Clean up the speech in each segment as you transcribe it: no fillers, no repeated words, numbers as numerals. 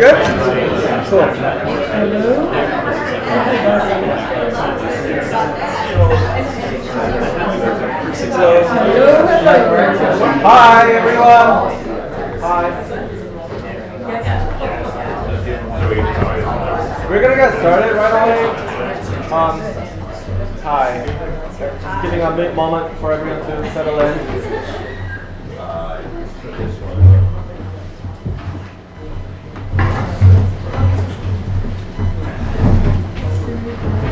good? Cool. Hi, everyone. Hi. We're gonna get started right away. Hi. Just giving a moment for everyone to settle in.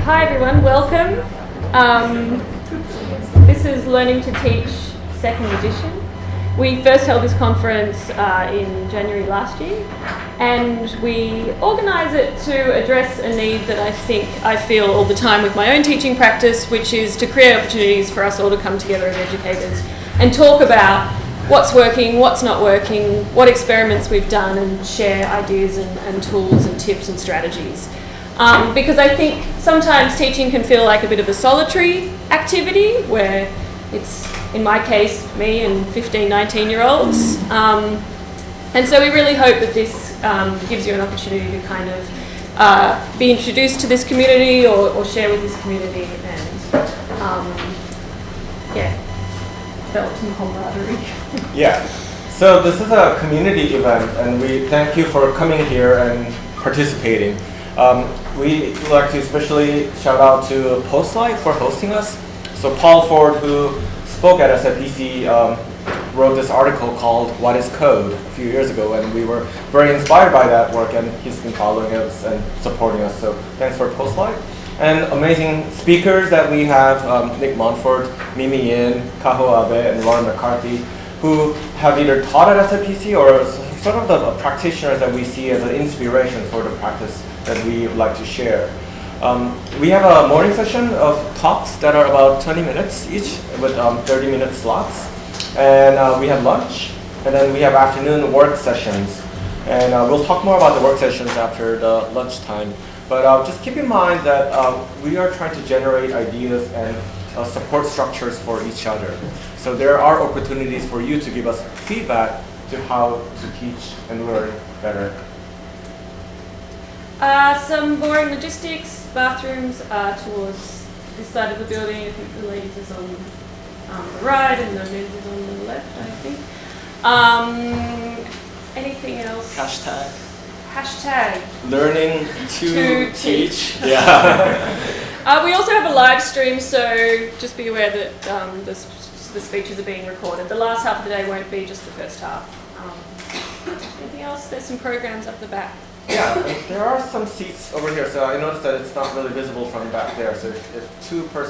Hi everyone, welcome. This is Learning to Teach second edition. We first held this conference in January last year, and we organise it to address a need that I feel all the time with my own teaching practice, which is to create opportunities for us all to come together as educators and talk about what's working, what's not working, what experiments we've done, and share ideas and tools and tips and strategies. Because I think sometimes teaching can feel like a bit of a solitary activity where it's, in my case, me and 15, 19-year-olds. And so we really hope that this gives you an opportunity to kind of be introduced to this community or share with this community and, develop some camaraderie. Yeah. So this is a community event, and we thank you for coming here and participating. We would like to especially shout out to Postlight for hosting us. So Paul Ford, who spoke at SFPC, wrote this article called What is Code a few years ago, and we were very inspired by that work, and he's been following us and supporting us. So thanks for Postlight. And amazing speakers that we have, Nick Montfort, Mimi Yin, Kaho Abe, and Lauren McCarthy, who have either taught at SFPC or sort of the practitioners that we see as an inspiration for the practice that we would like to share. We have a morning session of talks that are about 20 minutes each with 30-minute slots. And we have lunch, and then we have afternoon work sessions. And we'll talk more about the work sessions after the lunchtime. But just keep in mind that we are trying to generate ideas and support structures for each other. So there are opportunities for you to give us feedback to how to teach and learn better. Some boring logistics. Bathrooms are towards this side of the building. I think the ladies is on the right and the men's is on the left, I think. Anything else? Hashtag. Learning to teach. Yeah. We also have a live stream, so just be aware that the speeches are being recorded. The last half of the day won't be just the first half. Anything else? There's some programs up the back. Yeah, there are some seats over here, so I noticed that it's not really visible from back there. So if two or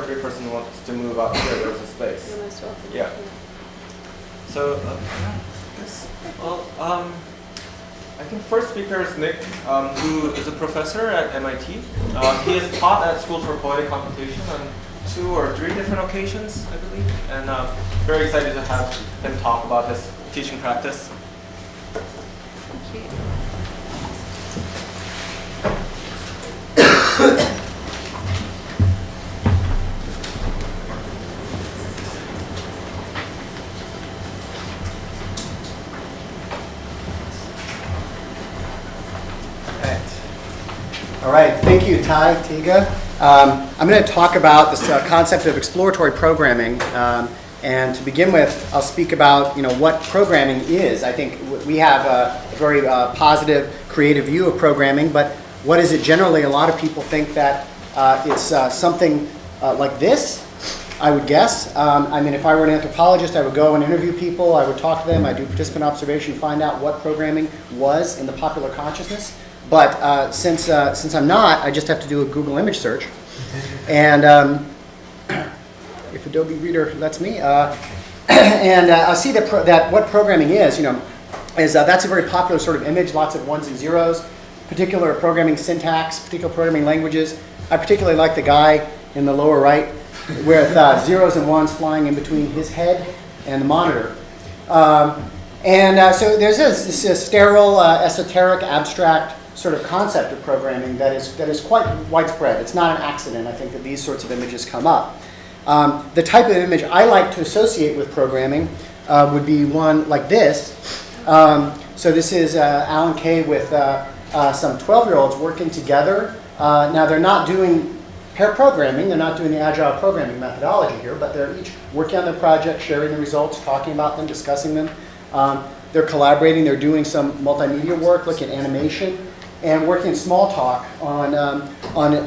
three person wants to move up here, there's a space. You're most welcome. Yeah. So, I think first speaker is Nick, who is a professor at MIT. He has taught at School for Poetic Computation on 2 or 3 different occasions, I believe, and very excited to have him talk about his teaching practice. Thank you. All right, thank you, Ty, Tiga. I'm going to talk about this concept of exploratory programming, and to begin with, I'll speak about what programming is. I think we have a very positive, creative view of programming, but what is it generally? A lot of people think that it's something like this, I would guess. I mean, if I were an anthropologist, I would go and interview people, I would talk to them, I'd do participant observation, find out what programming was in the popular consciousness. But since I'm not, I just have to do a Google image search. And if Adobe Reader lets me, and I'll see that what programming is, is that's a very popular sort of image, lots of ones and zeros, particular programming syntax, particular programming languages. I particularly like the guy in the lower right with zeros and ones flying in between his head and the monitor. So there's this sterile, esoteric, abstract sort of concept of programming that is quite widespread. It's not an accident, I think, that these sorts of images come up. The type of image I like to associate with programming would be one like this, So this is Alan Kay with some 12-year-olds working together. Now they're not doing pair programming, they're not doing the agile programming methodology here, but they're each working on their project, sharing the results, talking about them, discussing them. They're collaborating, they're doing some multimedia work, looking at animation, and working small talk on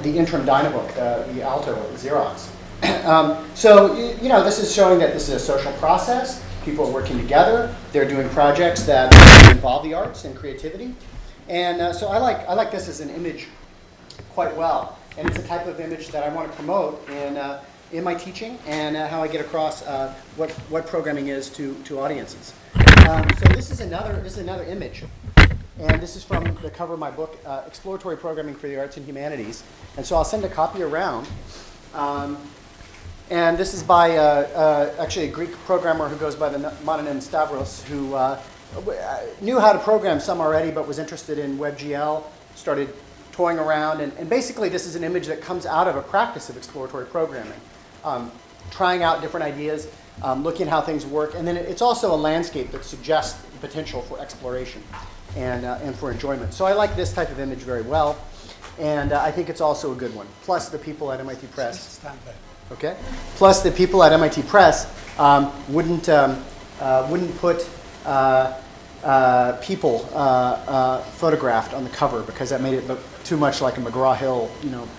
the interim Dynabook, the Alto Xerox. So, you know, this is showing that this is a social process. People are working together. They're doing projects that involve the arts and creativity. And so I like this as an image quite well. And it's a type of image that I want to promote in my teaching and how I get across what programming is to audiences. So this is another image. And this is from the cover of my book, Exploratory Programming for the Arts and Humanities. And so I'll send a copy around. And this is by actually a Greek programmer who goes by the mononym Stavros, who knew how to program some already, but was interested in WebGL, started toying around. And basically, this is an image that comes out of a practice of exploratory programming, trying out different ideas, looking at how things work. And then it's also a landscape that suggests the potential for exploration and for enjoyment. So I like this type of image very well. And I think it's also a good one. Plus, the people at MIT Press. Okay. Plus, the people at MIT Press wouldn't put people photographed on the cover because that made it look too much like a McGraw-Hill,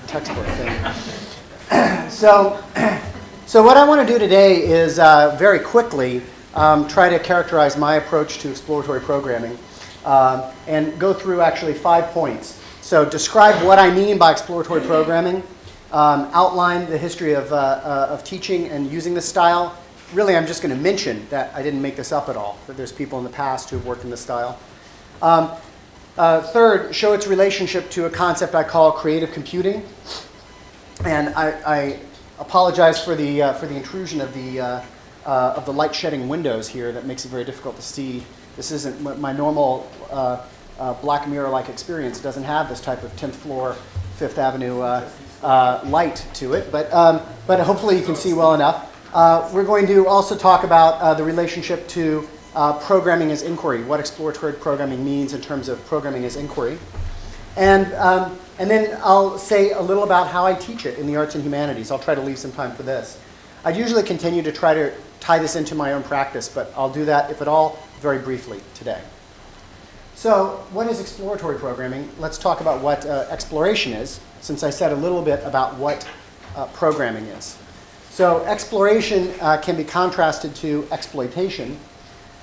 textbook thing. So what I want to do today is very quickly try to characterize my approach to exploratory programming and go through actually 5 points. So describe what I mean by exploratory programming. Outline the history of teaching and using this style. Really, I'm just going to mention that I didn't make this up at all, that there's people in the past who have worked in this style. Third, show its relationship to a concept I call creative computing. And I apologize for the intrusion of the light shedding windows here that makes it very difficult to see. This isn't my normal Black Mirror-like experience. It doesn't have this type of 10th floor, 5th Avenue light to it, but hopefully you can see well enough. We're going to also talk about the relationship to programming as inquiry, what exploratory programming means in terms of programming as inquiry. And then I'll say a little about how I teach it in the arts and humanities. I'll try to leave some time for this. I'd usually continue to try to tie this into my own practice, but I'll do that, if at all, very briefly today. So what is exploratory programming? Let's talk about what exploration is, since I said a little bit about what programming is. So exploration can be contrasted to exploitation.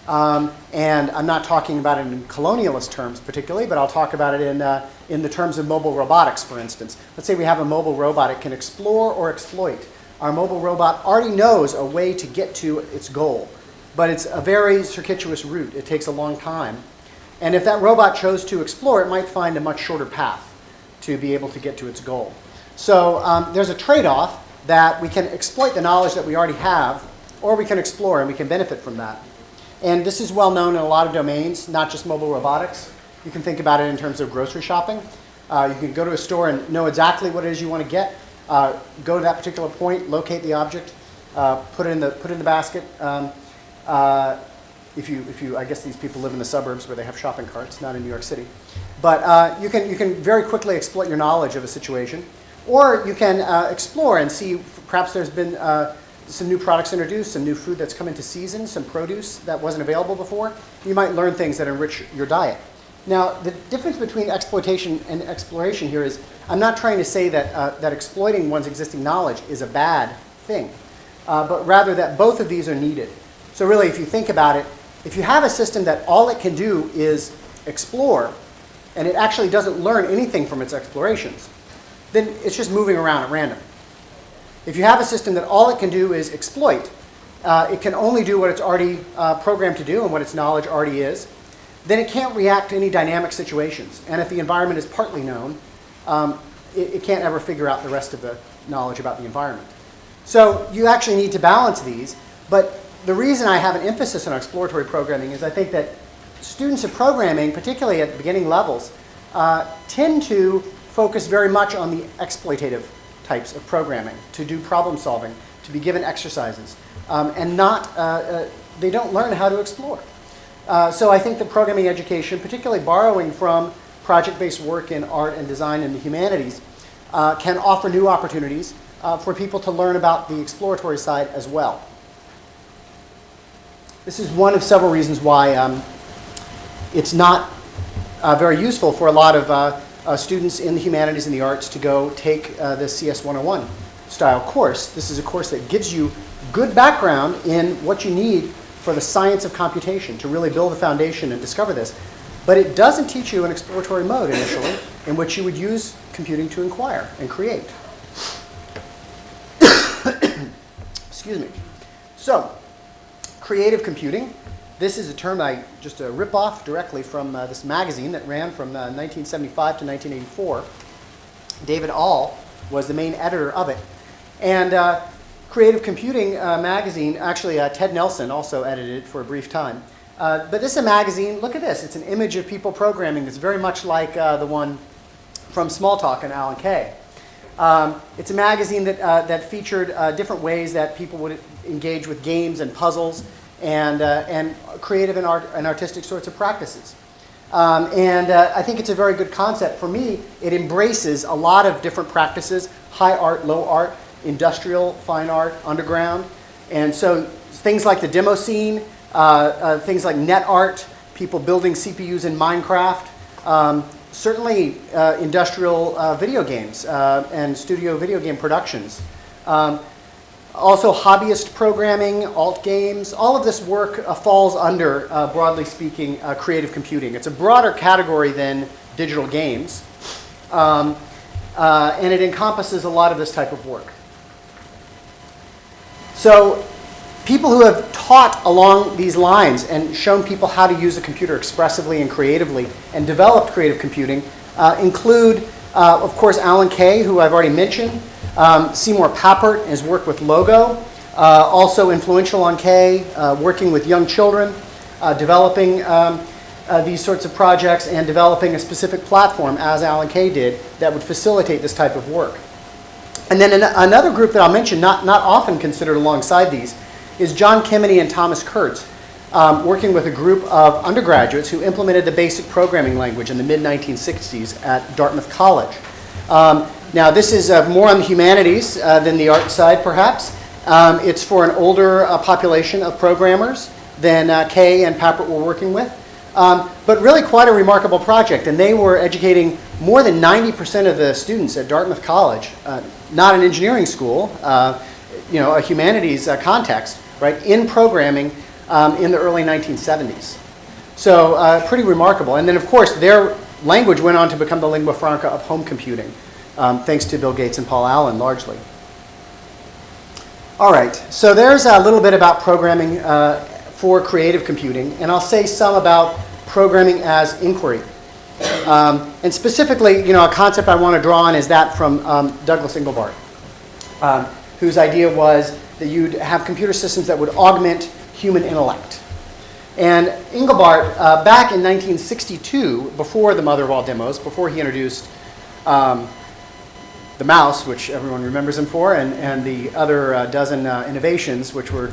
And I'm not talking about it in colonialist terms particularly, but I'll talk about it in the terms of mobile robotics, for instance. Let's say we have a mobile robot. It can explore or exploit. Our mobile robot already knows a way to get to its goal, but it's a very circuitous route. It takes a long time. And if that robot chose to explore, it might find a much shorter path to be able to get to its goal. So there's a trade-off that we can exploit the knowledge that we already have, or we can explore and we can benefit from that. And this is well known in a lot of domains, not just mobile robotics. You can think about it in terms of grocery shopping. You can go to a store and know exactly what it is you want to get. Go to that particular point, locate the object, put it in the basket. If you, I guess these people live in the suburbs where they have shopping carts, not in New York City. But you can very quickly exploit your knowledge of a situation, or you can explore and see perhaps there's been some new products introduced, some new food that's come into season, some produce that wasn't available before. You might learn things that enrich your diet. Now, the difference between exploitation and exploration here is I'm not trying to say that exploiting one's existing knowledge is a bad thing, but rather that both of these are needed. So really, if you think about it, if you have a system that all it can do is explore, and it actually doesn't learn anything from its explorations, then it's just moving around at random. If you have a system that all it can do is exploit, it can only do what it's already programmed to do and what its knowledge already is, then it can't react to any dynamic situations. And if the environment is partly known, it can't ever figure out the rest of the knowledge about the environment. So you actually need to balance these, but the reason I have an emphasis on exploratory programming is I think that students of programming, particularly at the beginning levels, tend to focus very much on the exploitative types of programming, to do problem solving, to be given exercises, and they don't learn how to explore. So I think that programming education, particularly borrowing from project-based work in art and design and the humanities, can offer new opportunities for people to learn about the exploratory side as well. This is one of several reasons why it's not very useful for a lot of students in the humanities and the arts to go take this CS 101 style course. This is a course that gives you good background in what you need for the science of computation to really build the foundation and discover this. But it doesn't teach you an exploratory mode initially in which you would use computing to inquire and create. Excuse me. So, creative computing. This is a term I just rip off directly from this magazine that ran from 1975 to 1984. David All was the main editor of it. And Creative Computing magazine, actually Ted Nelson also edited it for a brief time. But this is a magazine, look at this, it's an image of people programming that's very much like the one from Smalltalk and Alan Kay. It's a magazine that featured different ways that people would engage with games and puzzles and creative and artistic sorts of practices. I think it's a very good concept. For me, it embraces a lot of different practices, high art, low art, industrial, fine art, underground. And so things like the demo scene, things like net art, people building CPUs in Minecraft, certainly industrial video games and studio video game productions. Also hobbyist programming, alt games, all of this work falls under, broadly speaking, creative computing. It's a broader category than digital games, and it encompasses a lot of this type of work. So people who have taught along these lines and shown people how to use a computer expressively and creatively and developed creative computing include, of course, Alan Kay, who I've already mentioned, Seymour Papert, his work with Logo, also influential on Kay, working with young children, developing these sorts of projects and developing a specific platform, as Alan Kay did, that would facilitate this type of work. And then another group that I'll mention, not often considered alongside these, is John Kemeny and Thomas Kurtz, working with a group of undergraduates who implemented the basic programming language in the mid-1960s at Dartmouth College. Now, this is more on the humanities than the art side, perhaps. It's for an older population of programmers than Kay and Papert were working with. But really quite a remarkable project, and they were educating more than 90% of the students at Dartmouth College, not an engineering school, a humanities context, right, in programming in the early 1970s. So pretty remarkable. And then, of course, their language went on to become the lingua franca of home computing, thanks to Bill Gates and Paul Allen, largely. All right, so there's a little bit about programming for creative computing, and I'll say some about programming as inquiry. And specifically, a concept I want to draw on is that from Douglas Engelbart, whose idea was that you'd have computer systems that would augment human intellect. And Engelbart, back in 1962, before the mother of all demos, before he introduced the mouse, which everyone remembers him for, and the other dozen innovations, which were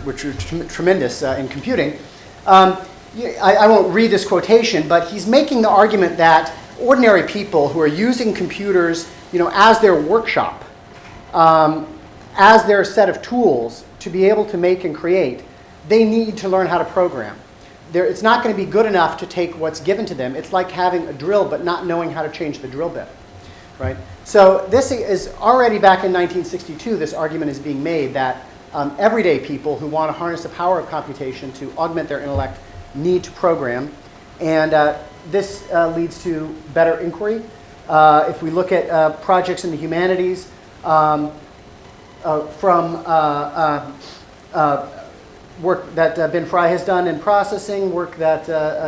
tremendous in computing. I won't read this quotation, but he's making the argument that ordinary people who are using computers, as their workshop, as their set of tools to be able to make and create, they need to learn how to program. It's not going to be good enough to take what's given to them. It's like having a drill but not knowing how to change the drill bit, right? So this is already back in 1962, this argument is being made that everyday people who want to harness the power of computation to augment their intellect need to program. And this leads to better inquiry. If we look at projects in the humanities, from work that Ben Fry has done in processing, work that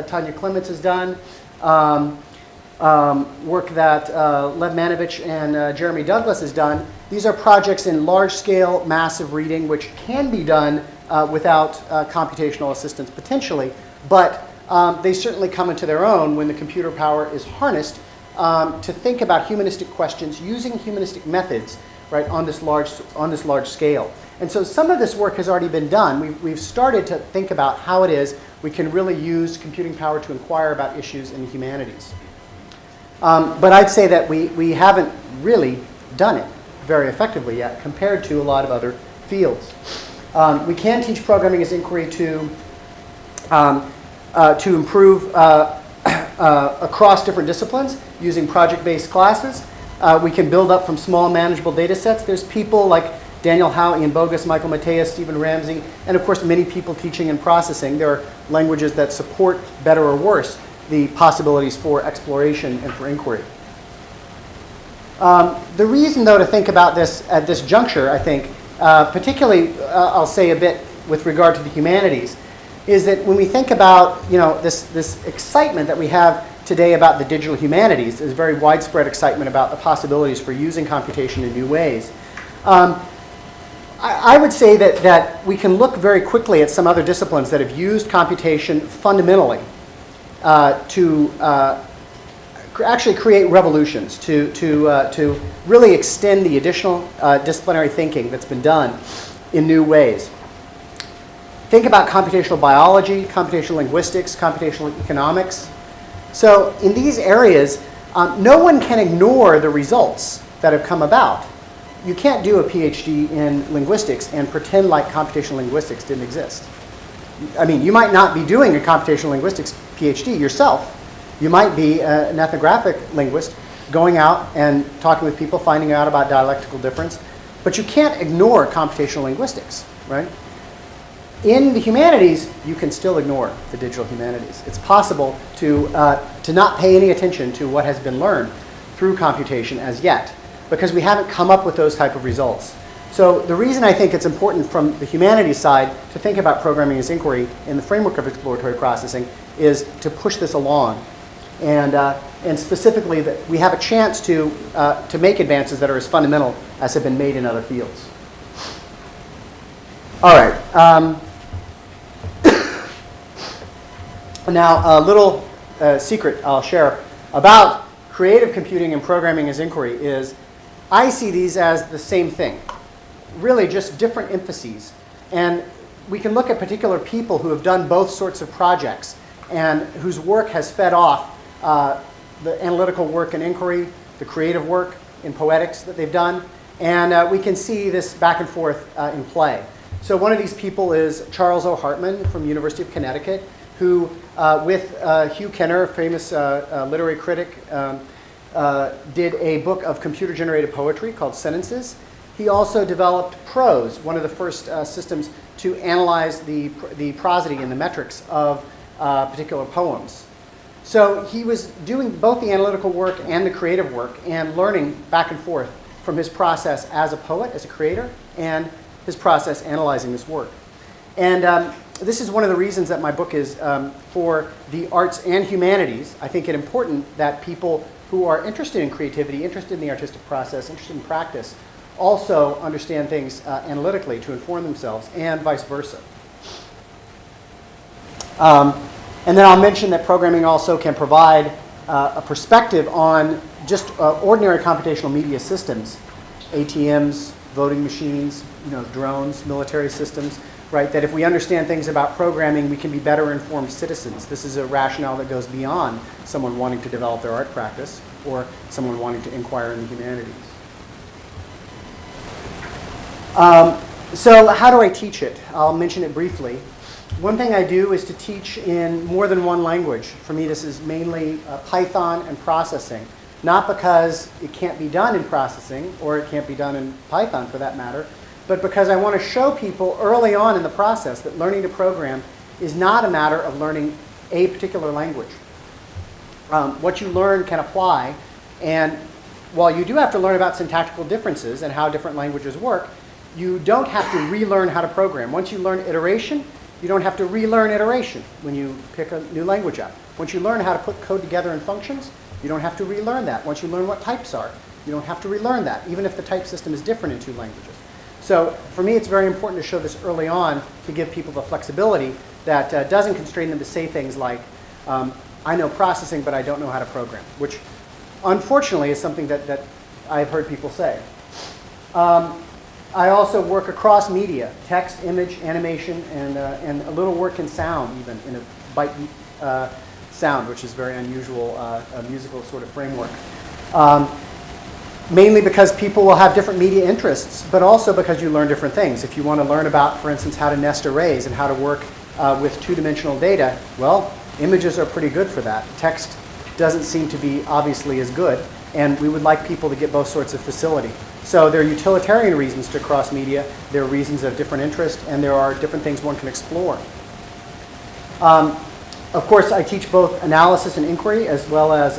Tanya Clements has done, work that Lev Manovich and Jeremy Douglas has done. These are projects in large-scale, massive reading, which can be done without computational assistance potentially, but they certainly come into their own when the computer power is harnessed to think about humanistic questions using humanistic methods, right, on this large scale. And so some of this work has already been done. We've started to think about how it is we can really use computing power to inquire about issues in the humanities. But I'd say that we haven't really done it very effectively yet compared to a lot of other fields. We can teach programming as inquiry to improve across different disciplines using project-based classes. We can build up from small manageable data sets. There's people like Daniel Howe, Ian Bogus, Michael Mateus, Stephen Ramsey, and of course many people teaching and processing. There are languages that support, better or worse, the possibilities for exploration and for inquiry. The reason, though, to think about this at this juncture, I think, particularly I'll say a bit with regard to the humanities, is that when we think about this excitement that we have today about the digital humanities, there's very widespread excitement about the possibilities for using computation in new ways. I would say that we can look very quickly at some other disciplines that have used computation fundamentally to actually create revolutions, to really extend the additional disciplinary thinking that's been done in new ways. Think about computational biology, computational linguistics, computational economics. So in these areas, no one can ignore the results that have come about. You can't do a PhD in linguistics and pretend like computational linguistics didn't exist. I mean, you might not be doing a computational linguistics PhD yourself. You might be an ethnographic linguist going out and talking with people, finding out about dialectical difference. But you can't ignore computational linguistics, right? In the humanities, you can still ignore the digital humanities. It's possible to not pay any attention to what has been learned through computation as yet, because we haven't come up with those type of results. So the reason I think it's important from the humanities side to think about programming as inquiry in the framework of exploratory processing is to push this along. And specifically that we have a chance to make advances that are as fundamental as have been made in other fields. All right. Now, a little secret I'll share about creative computing and programming as inquiry is I see these as the same thing, really just different emphases. And we can look at particular people who have done both sorts of projects and whose work has fed off the analytical work in inquiry, the creative work in poetics that they've done, and we can see this back and forth in play. So one of these people is Charles O. Hartman from University of Connecticut, who with Hugh Kenner, famous literary critic, did a book of computer-generated poetry called Sentences. He also developed prose, one of the first systems to analyze the prosody and the metrics of particular poems. So he was doing both the analytical work and the creative work and learning back and forth from his process as a poet, as a creator, and his process analyzing this work. And this is one of the reasons that my book is for the arts and humanities. I think it important that people who are interested in creativity, interested in the artistic process, interested in practice, also understand things analytically to inform themselves, and vice versa. And then I'll mention that programming also can provide a perspective on just ordinary computational media systems, ATMs, voting machines, drones, military systems, right? That if we understand things about programming, we can be better informed citizens. This is a rationale that goes beyond someone wanting to develop their art practice or someone wanting to inquire in the humanities. So how do I teach it? I'll mention it briefly. One thing I do is to teach in more than one language. For me, this is mainly Python and processing. Not because it can't be done in processing, or it can't be done in Python for that matter, but because I want to show people early on in the process that learning to program is not a matter of learning a particular language. What you learn can apply, and while you do have to learn about syntactical differences and how different languages work, you don't have to relearn how to program. Once you learn iteration, you don't have to relearn iteration when you pick a new language up. Once you learn how to put code together in functions, you don't have to relearn that. Once you learn what types are, you don't have to relearn that, even if the type system is different in two languages. So for me, it's very important to show this early on to give people the flexibility that doesn't constrain them to say things like, I know processing, but I don't know how to program, which unfortunately is something that I've heard people say. I also work across media, text, image, animation, and a little work in sound, even in a byte sound, which is very unusual, a musical sort of framework. Mainly because people will have different media interests, but also because you learn different things. If you want to learn about, for instance, how to nest arrays and how to work with two-dimensional data, well, images are pretty good for that. Text doesn't seem to be obviously as good, and we would like people to get both sorts of facility. So there are utilitarian reasons to cross media, there are reasons of different interest, and there are different things one can explore. Of course, I teach both analysis and inquiry as well as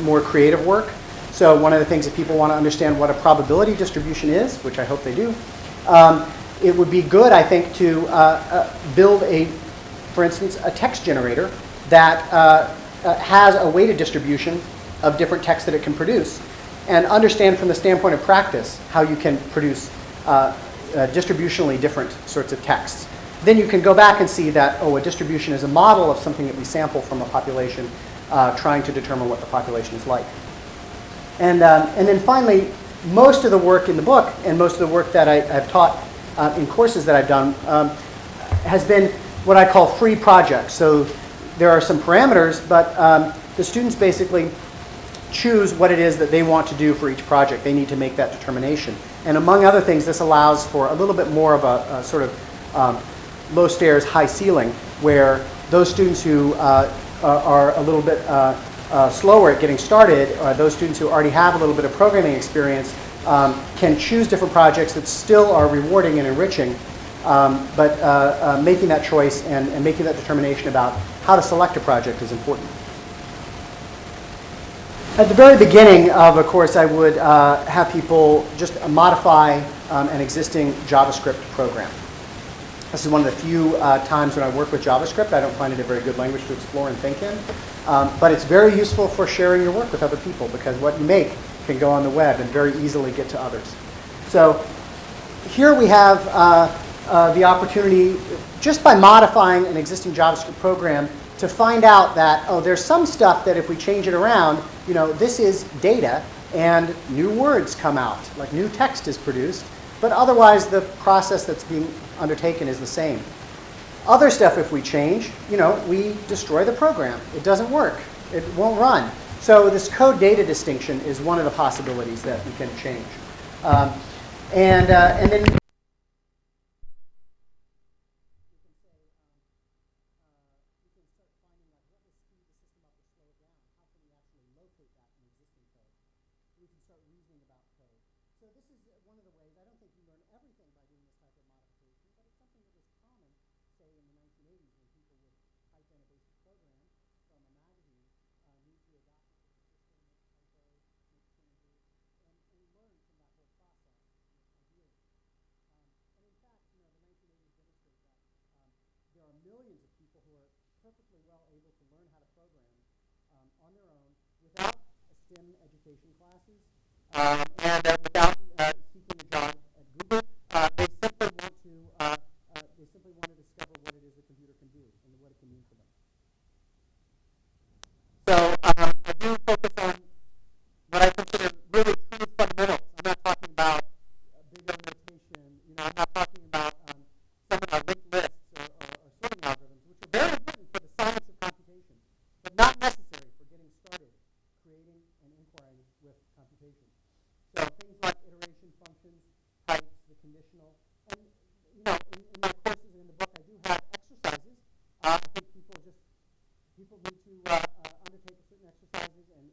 more creative work. So one of the things, if people want to understand what a probability distribution is, which I hope they do, it would be good, I think, to build for instance, a text generator that has a weighted distribution of different texts that it can produce, and understand from the standpoint of practice how you can produce distributionally different sorts of texts. Then you can go back and see that, a distribution is a model of something that we sample from a population, trying to determine what the population is like. And then finally, most of the work in the book and most of the work that I've taught in courses that I've done has been what I call free projects. So there are some parameters, but the students basically choose what it is that they want to do for each project. They need to make that determination. And among other things, this allows for a little bit more of a sort of low stairs, high ceiling, where those students who are a little bit slower at getting started, those students who already have a little bit of programming experience can choose different projects that still are rewarding and enriching, but making that choice and making that determination about how to select a project is important. At the very beginning of a course, I would have people just modify an existing JavaScript program. This is one of the few times when I work with JavaScript. I don't find it a very good language to explore and think in. But it's very useful for sharing your work with other people, because what you make can go on the web and very easily get to others. So here we have the opportunity, just by modifying an existing JavaScript program, to find out that, there's some stuff that if we change it around, this is data and new words come out, like new text is produced, but otherwise the process that's being undertaken is the same. Other stuff, if we change, we destroy the program. It doesn't work. It won't run. So this code data distinction is one of the possibilities that we can change. And then millions of people who are perfectly well able to learn how to program on their own without STEM education classes and without seeking a job at Google. They simply want to discover what it is a computer can do and what it can mean for them. So I do focus on what I consider really true fundamentals. I'm not talking about big O notation. I'm not talking about some of our linked lists or sorting algorithms, which are very important for the science of computation, but not necessary for getting started creating and inquiring with computation. So things like iteration functions, types, the conditional, and in my courses and in the book I do have exercises. I think people need to undertake certain exercises and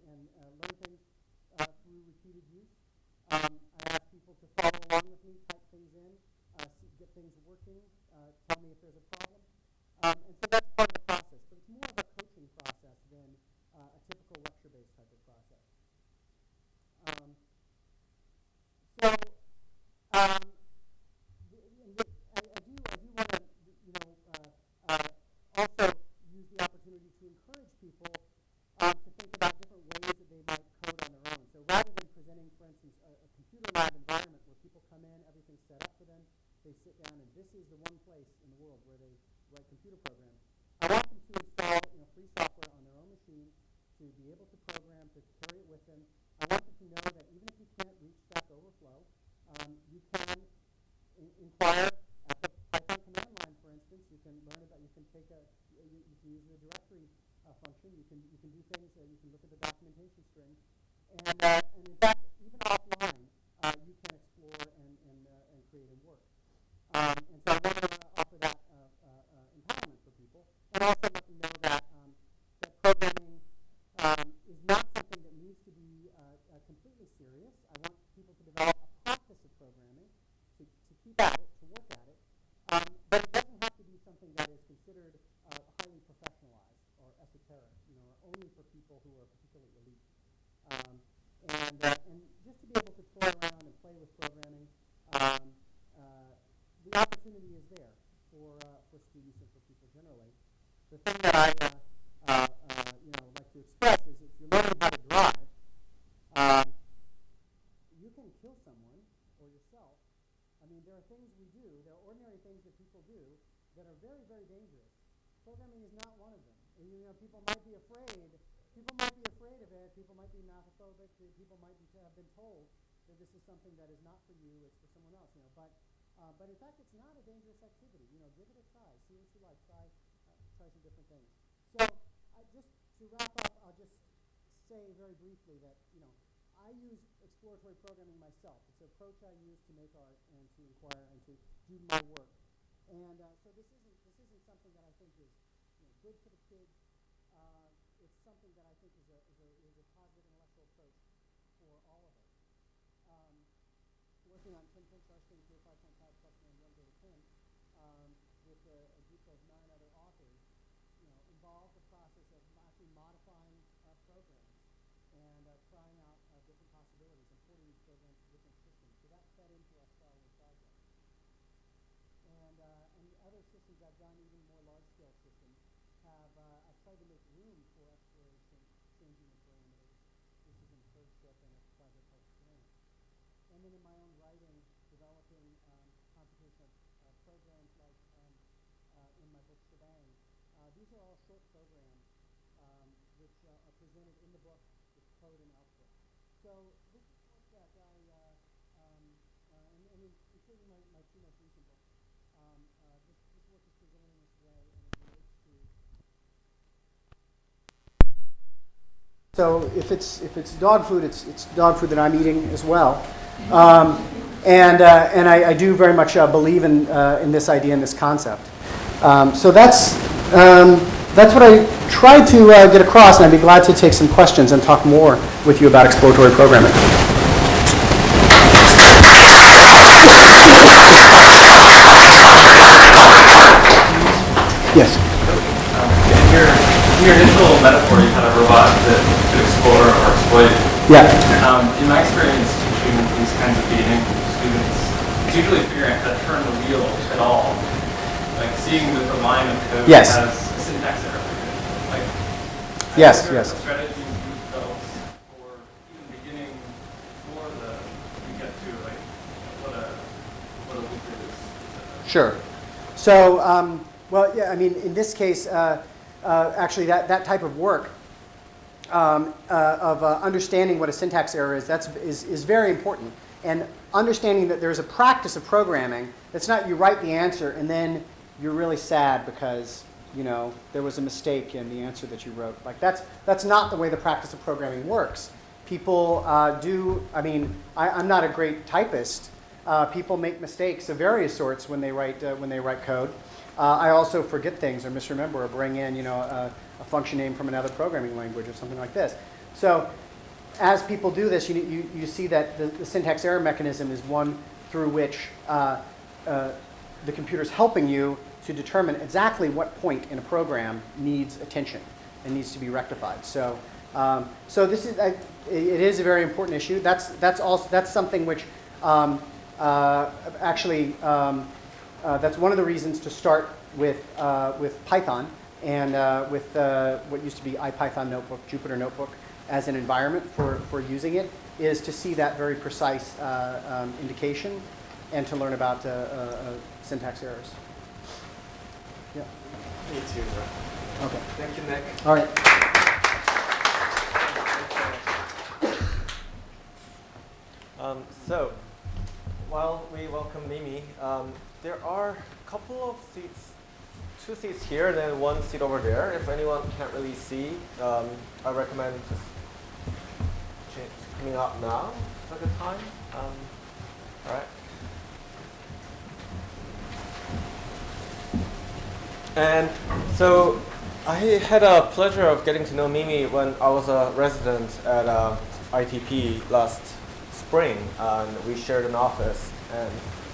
learn things through repeated use. I ask people to follow along with me, type things in, get things working, tell me if there's a problem. And so that's part of the process, but it's more of a coaching process than a typical lecture-based type of process. I do want to, also use the opportunity to encourage people to think about different ways that they might code on their own. So rather than presenting, for instance, a computer lab environment where people come in, everything's set up for them, they sit down, and this is the one place in the world where they write computer programs. I want them to install free software on their own machine, to be able to program, to carry it with them. I want them to know that even if you can't reach Stack Overflow, you can inquire at the Python command line, for instance. You can learn about. You can take a. You can use the directory function. You can do things. You can look at the documentation string, and in fact, even offline, you can explore and create and work. And so I want to offer that empowerment for people, and also let them know that that programming is not something that needs to be completely serious. I want people to develop a practice of programming, to keep at it, to work at it, but it doesn't have to be something that is considered highly professionalized or esoteric, or only for people who are particularly elite. And just to be able to toy around and play with programming, the opportunity is there for students and for people generally. The thing that I like to express is if you're learning how to drive, you can kill someone or yourself. I mean, there are things we do, there are ordinary things that people do that are very, very dangerous. Programming is not one of them. And, people might be afraid. People might be afraid of it. People might be mathophobic. People might have been told that this is something that is not for you, it's for someone else. But in fact, it's not a dangerous activity. Give it a try. See what you like. Try some different things. So, just to wrap up, I'll just say very briefly that I use exploratory programming myself. It's an approach I use to make art and to inquire and to do my work. And so this isn't something that I think is good for the kids. It's something that I think is a positive intellectual approach for all of us. Working on 10 point star string 5.5 plus and 1 to 10 with a group of 9 other authors, involved the process of actually modifying programs and trying out different possibilities and porting these programs to different systems. So that fed into our Starwood project. And other systems I've done, even more large-scale systems, I've tried to make room for exploration, changing the parameters. This is in Codeship and a project called Slant. And then in my own writing, developing computational programs like in my book Shebang. These are all short programs which are presented in the book with code and output. So this is work that and including my two most recent books, this work is presented in this way and it relates to. So if it's dog food, it's dog food that I'm eating as well. And I do very much believe in this idea and this concept. So that's what I tried to get across, and I'd be glad to take some questions and talk more with you about exploratory programming. Yes. In your initial metaphor, you had a robot that could explore or exploit. Yeah. In my experience teaching these kinds of beginning students, it's usually figuring out how to turn the wheel at all. Like seeing that the line of code Yes. has a syntax error. Like, yes. strategies themselves for even beginning before we get to like what a loop is. Sure. So, well, yeah. I mean, in this case, actually, that type of work of understanding what a syntax error is very important, and understanding that there's a practice of programming. It's not you write the answer and then you're really sad because there was a mistake in the answer that you wrote. Like that's not the way the practice of programming works. People do. I mean, I'm not a great typist. People make mistakes of various sorts when they write code. I also forget things or misremember or bring in a function name from another programming language or something like this. So as people do this, you see that the syntax error mechanism is one through which the computer's helping you to determine exactly what point in a program needs attention and needs to be rectified. So this is it is a very important issue. That's something which actually that's one of the reasons to start with Python and with what used to be IPython Notebook, Jupyter Notebook, as an environment for using it, is to see that very precise indication and to learn about syntax errors. Yeah. Me too. Okay. Thank you, Nick. All right. So, while we welcome Mimi, there are a couple of seats, 2 seats here and then 1 seat over there. If anyone can't really see, I recommend just coming up now. It's a good time. All right. And so I had a pleasure of getting to know Mimi when I was a resident at ITP last spring, and we shared an office, and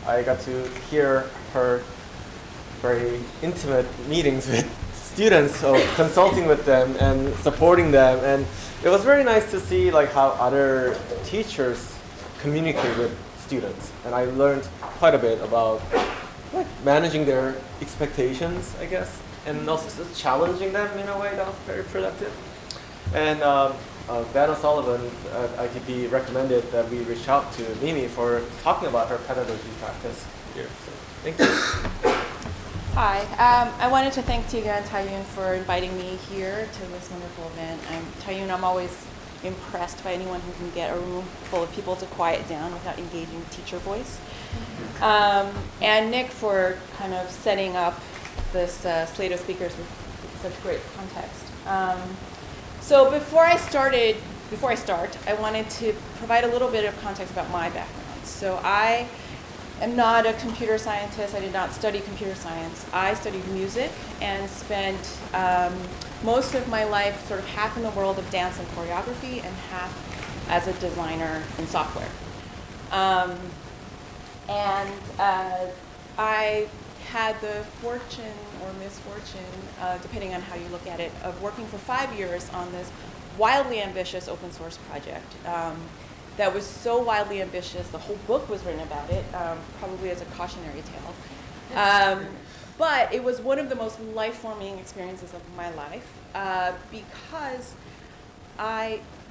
I got to hear her very intimate meetings with students, so consulting with them and supporting them, and it was very nice to see like how other teachers communicate with students, and I learned quite a bit about like managing their expectations, I guess, and also just challenging them in a way that was very productive. And Ben O'Sullivan at ITP recommended that we reach out to Mimi for talking about her pedagogy practice here. So thank you. Hi, I wanted to thank Tiga and Taiyun for inviting me here to this wonderful event. I'm always impressed by anyone who can get a room full of people to quiet down without engaging teacher voice. And Nick for kind of setting up this slate of speakers with such great context. So before I start, I wanted to provide a little bit of context about my background. So I am not a computer scientist. I did not study computer science. I studied music and spent most of my life sort of half in the world of dance and choreography and half as a designer in software. I had the fortune or misfortune, depending on how you look at it, of working for 5 years on this wildly ambitious open source project that was so wildly ambitious, the whole book was written about it, probably as a cautionary tale. But it was one of the most life-forming experiences of my life because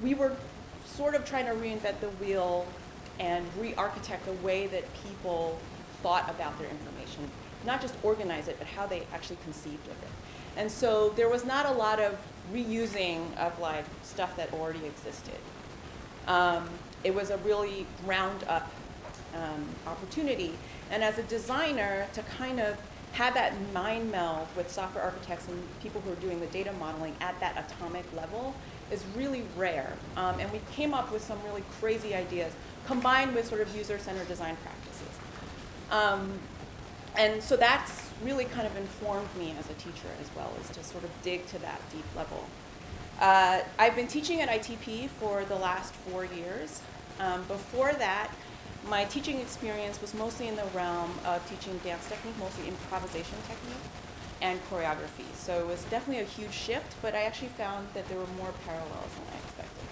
we were sort of trying to reinvent the wheel and re-architect the way that people thought about their information. Not just organize it, but how they actually conceived of it. And so there was not a lot of reusing of like stuff that already existed. It was a really ground up opportunity. And as a designer, to kind of have that mind meld with software architects and people who are doing the data modeling at that atomic level is really rare. And we came up with some really crazy ideas combined with sort of user-centered design practices. And so that's really kind of informed me as a teacher as well, is to sort of dig to that deep level. I've been teaching at ITP for the last 4 years. Before that, my teaching experience was mostly in the realm of teaching dance technique, mostly improvisation technique and choreography. So it was definitely a huge shift, but I actually found that there were more parallels than I expected.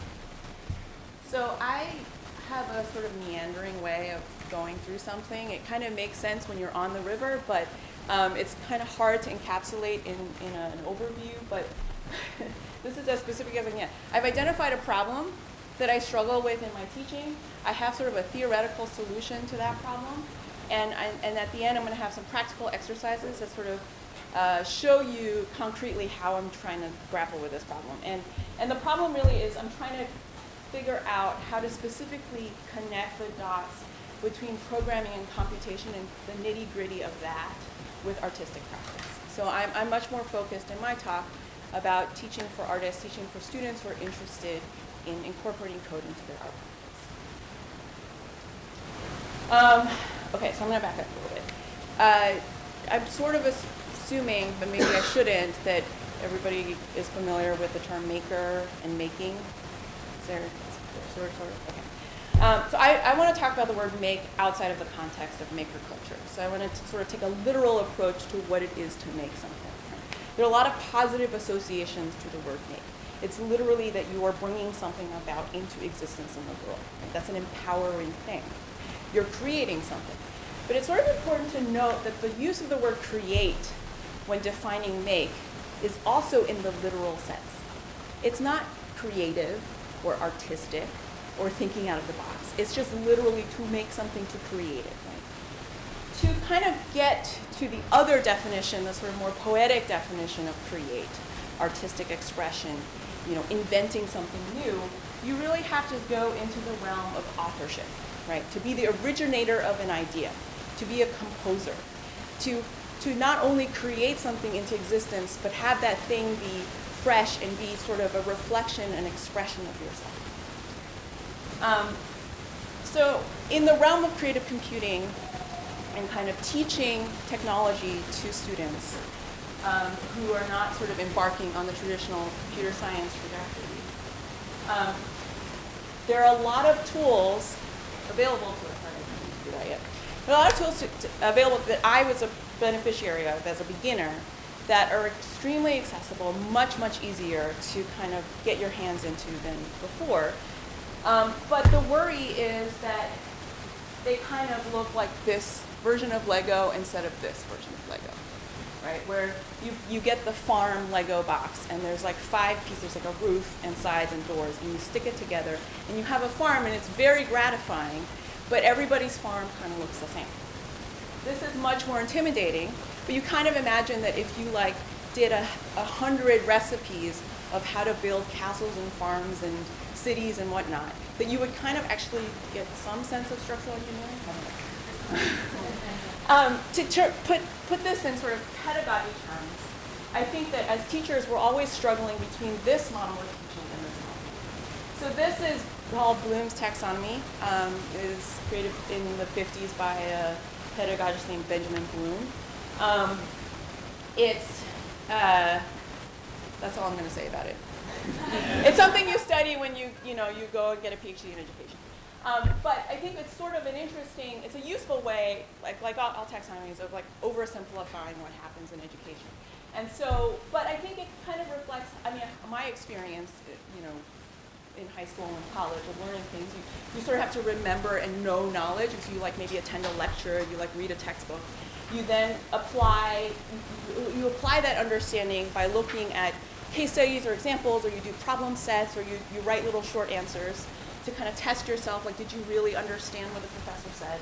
So I have a sort of meandering way of going through something. It kind of makes sense when you're on the river, but it's kind of hard to encapsulate in an overview, but this is as specific as I can get. I've identified a problem that I struggle with in my teaching. I have sort of a theoretical solution to that problem, and at the end I'm going to have some practical exercises that sort of show you concretely how I'm trying to grapple with this problem. And the problem really is I'm trying to figure out how to specifically connect the dots between programming and computation and the nitty-gritty of that with artistic practice. So I'm much more focused in my talk about teaching for artists, teaching for students who are interested in incorporating code into their art practice. Okay, so I'm going to back up a little bit. I'm sort of assuming, but maybe I shouldn't, that everybody is familiar with the term maker and making. Is there sort of? Okay. So I want to talk about the word make outside of the context of maker culture. So I want to sort of take a literal approach to what it is to make something. There are a lot of positive associations to the word make. It's literally that you are bringing something about into existence in the world. Right? That's an empowering thing. You're creating something. But it's sort of important to note that the use of the word create when defining make is also in the literal sense. It's not creative or artistic or thinking out of the box. It's just literally to make something, to create it. Right? To kind of get to the other definition, the sort of more poetic definition of create, artistic expression, inventing something new, you really have to go into the realm of authorship. right? To be the originator of an idea, to be a composer, to not only create something into existence, but have that thing be fresh and be sort of a reflection and expression of yourself. So in the realm of creative computing and kind of teaching technology to students who are not sort of embarking on the traditional computer science trajectory, there are a lot of tools available to us. I didn't do that yet. There are a lot of tools available that I was a beneficiary of as a beginner that are extremely accessible, much, much easier to kind of get your hands into than before. But the worry is that they kind of look like this version of Lego instead of this version of Lego, right? Where you get the farm Lego box and there's like 5 pieces, like a roof and sides and doors, and you stick it together and you have a farm and it's very gratifying, but everybody's farm kind of looks the same. This is much more intimidating, but you kind of imagine that if you like did 100 recipes of how to build castles and farms and cities and whatnot, that you would kind of actually get some sense of structural engineering. To put this in sort of pedagogy terms, I think that as teachers we're always struggling between this model of teaching and this model. So this is called Bloom's taxonomy. It was created in the 50s by a pedagogist named Benjamin Bloom. That's all I'm going to say about it. It's something you study when you go and get a PhD in education. But I think it's sort of an interesting, it's a useful way, like all taxonomies, of like oversimplifying what happens in education. And so, but I think it kind of reflects, I mean, my experience, in high school and college of learning things, you sort of have to remember and know knowledge. And so you like maybe attend a lecture, you like read a textbook. You then apply that understanding by looking at case studies or examples, or you do problem sets, or you write little short answers to kind of test yourself, like did you really understand what the professor said?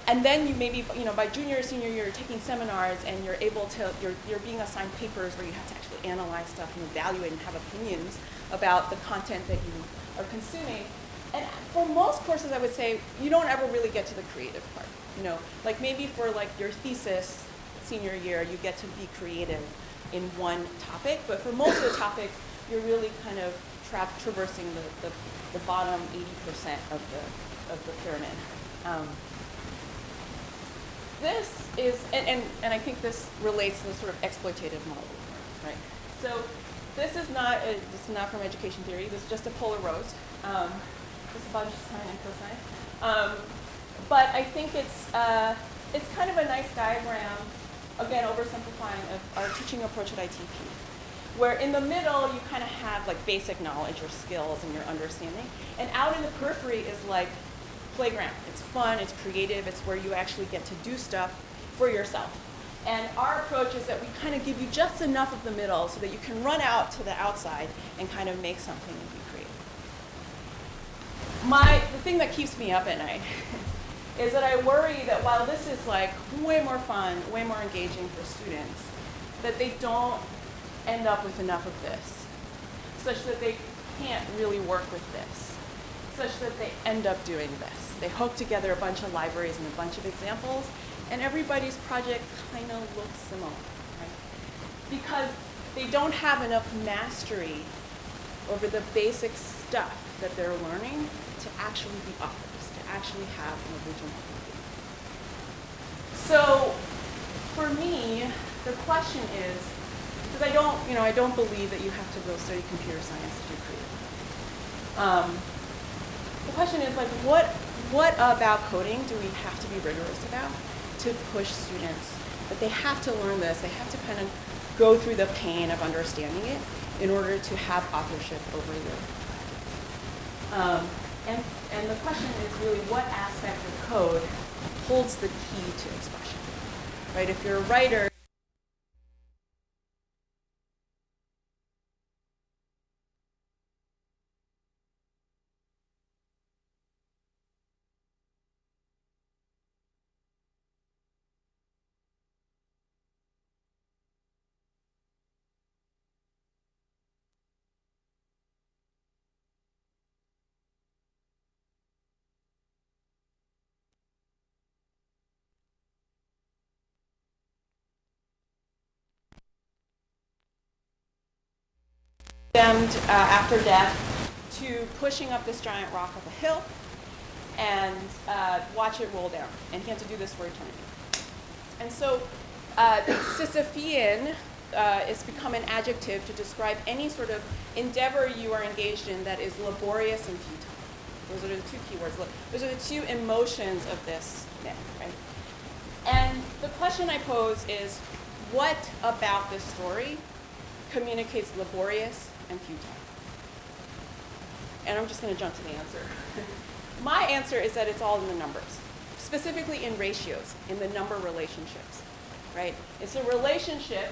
And then you maybe, by junior or senior year, you're taking seminars and you're able to, you're being assigned papers where you have to actually analyze stuff and evaluate and have opinions about the content that you are consuming. And for most courses, I would say you don't ever really get to the creative part. Like maybe for like your thesis senior year, you get to be creative in one topic, but for most of the topics, you're really kind of traversing the bottom 80% of the pyramid. This is, and I think this relates to the sort of exploitative model, right? So this is not from education theory. This is just a polar rose. It's a bunch of sine and cosine. But I think it's kind of a nice diagram, again, oversimplifying, of our teaching approach at ITP, where in the middle you kind of have like basic knowledge or skills and your understanding, and out in the periphery is like playground. It's fun, it's creative, it's where you actually get to do stuff for yourself. And our approach is that we kind of give you just enough of the middle so that you can run out to the outside and kind of make something and be creative. The thing that keeps me up at night is that I worry that while this is like way more fun, way more engaging for students, that they don't end up with enough of this, such that they can't really work with this, such that they end up doing this. They hook together a bunch of libraries and a bunch of examples, and everybody's project kind of looks similar, right? Because they don't have enough mastery over the basic stuff that they're learning to actually be authors, to actually have an original idea. So for me, the question is, because I don't believe that you have to go study computer science to do creative. The question is, like, what about coding do we have to be rigorous about to push students? That they have to learn this, they have to kind of go through the pain of understanding it in order to have authorship over their and the question is really what aspect of code holds the key to expression, right? If you're a writer, condemned after death to pushing up this giant rock up a hill and watch it roll down. And he had to do this for eternity. And so Sisyphean is become an adjective to describe any sort of endeavor you are engaged in that is laborious and futile. Those are the two key words. Those are the two emotions of this myth, right? And the question I pose is, what about this story communicates laborious and futile? And I'm just going to jump to the answer. My answer is that it's all in the numbers, specifically in ratios, in the number relationships, right? It's a relationship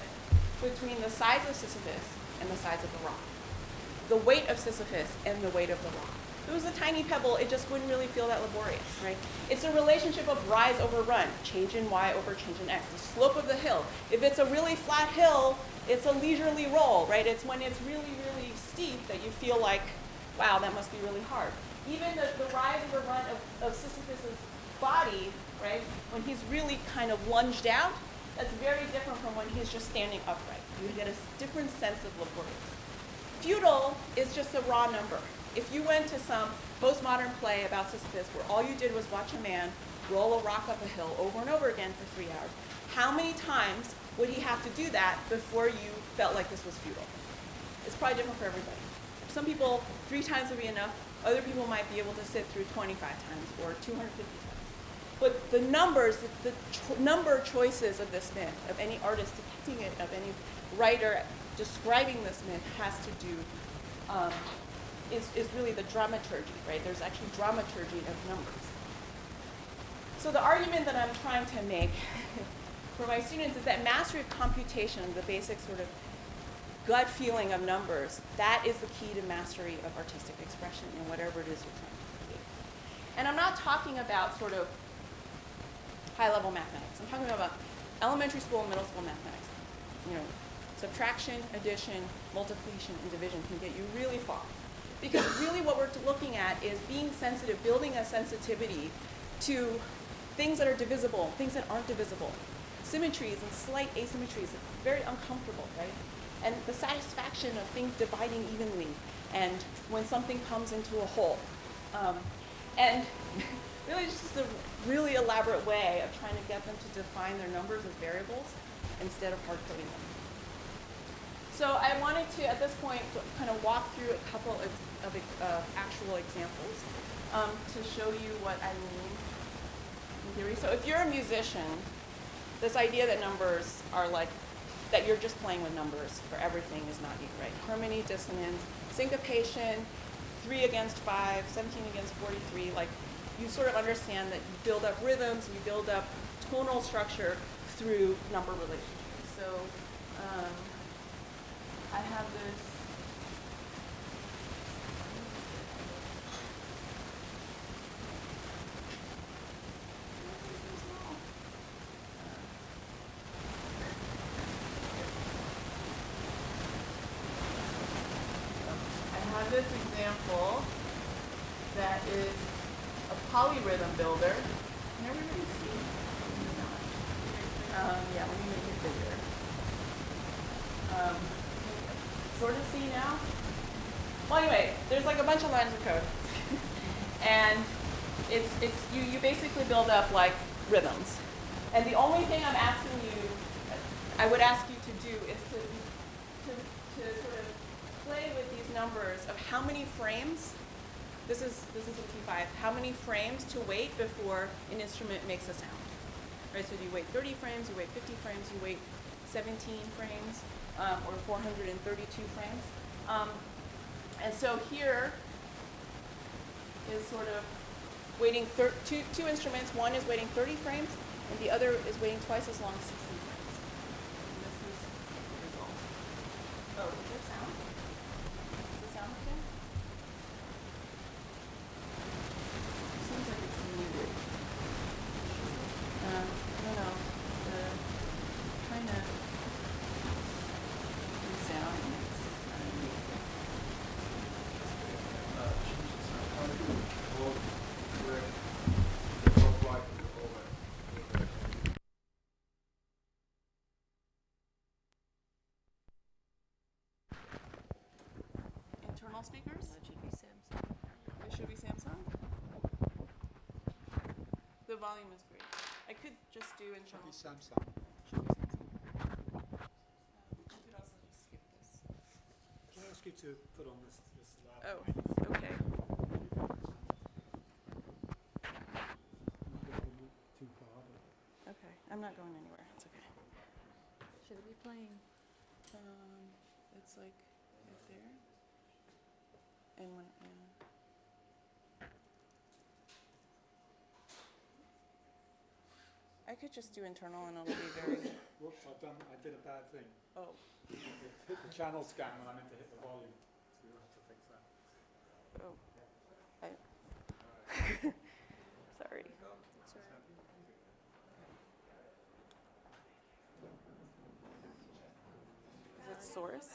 between the size of Sisyphus and the size of the rock, the weight of Sisyphus and the weight of the rock. If it was a tiny pebble, it just wouldn't really feel that laborious, right? It's a relationship of rise over run, change in y over change in x, the slope of the hill. If it's a really flat hill, it's a leisurely roll, right? It's when it's really, really steep that you feel like, wow, that must be really hard. Even the rise over run of Sisyphus' body, right, when he's really kind of lunged out, that's very different from when he's just standing upright. You get a different sense of laborious. Futile is just a raw number. If you went to some postmodern play about Sisyphus where all you did was watch a man roll a rock up a hill over and over again for 3 hours, how many times would he have to do that before you felt like this was futile? It's probably different for everybody. For some people, 3 times would be enough. Other people might be able to sit through 25 times or 250 times. But the numbers, the number choices of this myth, of any artist depicting it, of any writer describing this myth, has to do, is really the dramaturgy, right? There's actually dramaturgy of numbers. So the argument that I'm trying to make for my students is that mastery of computation, the basic sort of gut feeling of numbers, that is the key to mastery of artistic expression in whatever it is you're trying to create. And I'm not talking about sort of high-level mathematics. I'm talking about elementary school and middle school mathematics. You know, subtraction, addition, multiplication, and division can get you really far. Because really what we're looking at is being sensitive, building a sensitivity to things that are divisible, things that aren't divisible. Symmetries and slight asymmetries are very uncomfortable, right? And the satisfaction of things dividing evenly, and when something comes into a whole. And really it's just a really elaborate way of trying to get them to define their numbers as variables instead of hard coding them. So I wanted to, at this point, kind of walk through a couple of actual examples to show you what I mean in theory. So if you're a musician, this idea that numbers are like, that you're just playing with numbers for everything is not you, right? Harmony, dissonance, syncopation, 3 against 5, 17 against 43, like you sort of understand that you build up rhythms, you build up tonal structure through number relationships. So I have this. I have this example that is a polyrhythm builder. Can everybody see? Yeah, let me make it bigger. Sort of see now? Well, anyway, there's like a bunch of lines of code. And you basically build up like rhythms. And the only thing I'm asking you, I would ask you to do is to sort of play with these numbers of how many frames, this is in P5, how many frames to wait before an instrument makes a sound. Right, so you wait 30 frames, you wait 50 frames, you wait 17 frames, or 432 frames. And so here is sort of waiting two instruments. One is waiting 30 frames, and the other is waiting twice as long, 60 frames. And this is the result. Oh, is there sound? Is the sound okay? It seems like it's muted. I don't know. Trying to do sound, and it's Change the sound. normal speakers? It should be Samsung. It should be Samsung. The volume is great. I could just do internal. Samsung. Should be Samsung. I could also just skip this. Can I ask you to put on this lab? Oh, okay. Too far. But Okay, I'm not going anywhere. It's okay. Should it be playing? It's like right there. And when, I could just do internal and it'll be very, whoops, I did a bad thing. oh, Hit the channel scan when I meant to hit the volume. So you'll have to fix that. oh. Sorry. Is it source?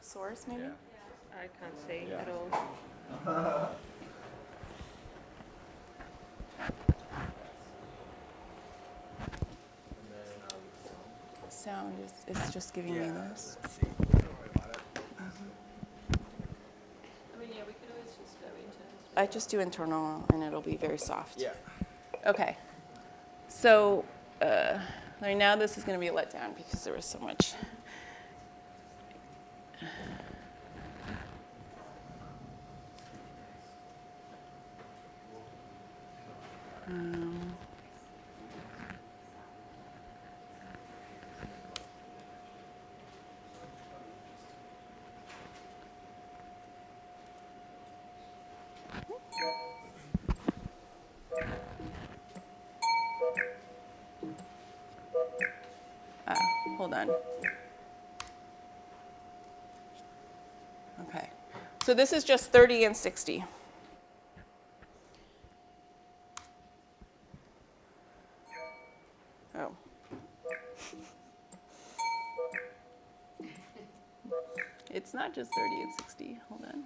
Source maybe? Yeah. I can't see Yeah. at all. And then, Sound is just giving me this. let's see. Don't worry about it. I mean, yeah, we could always just go into I just do internal and it'll be very soft. Yeah. Okay. So now this is going to be a letdown because there was so much. Hold on. Okay. So this is just 30 and 60. Oh. It's not just 30 and 60. Hold on.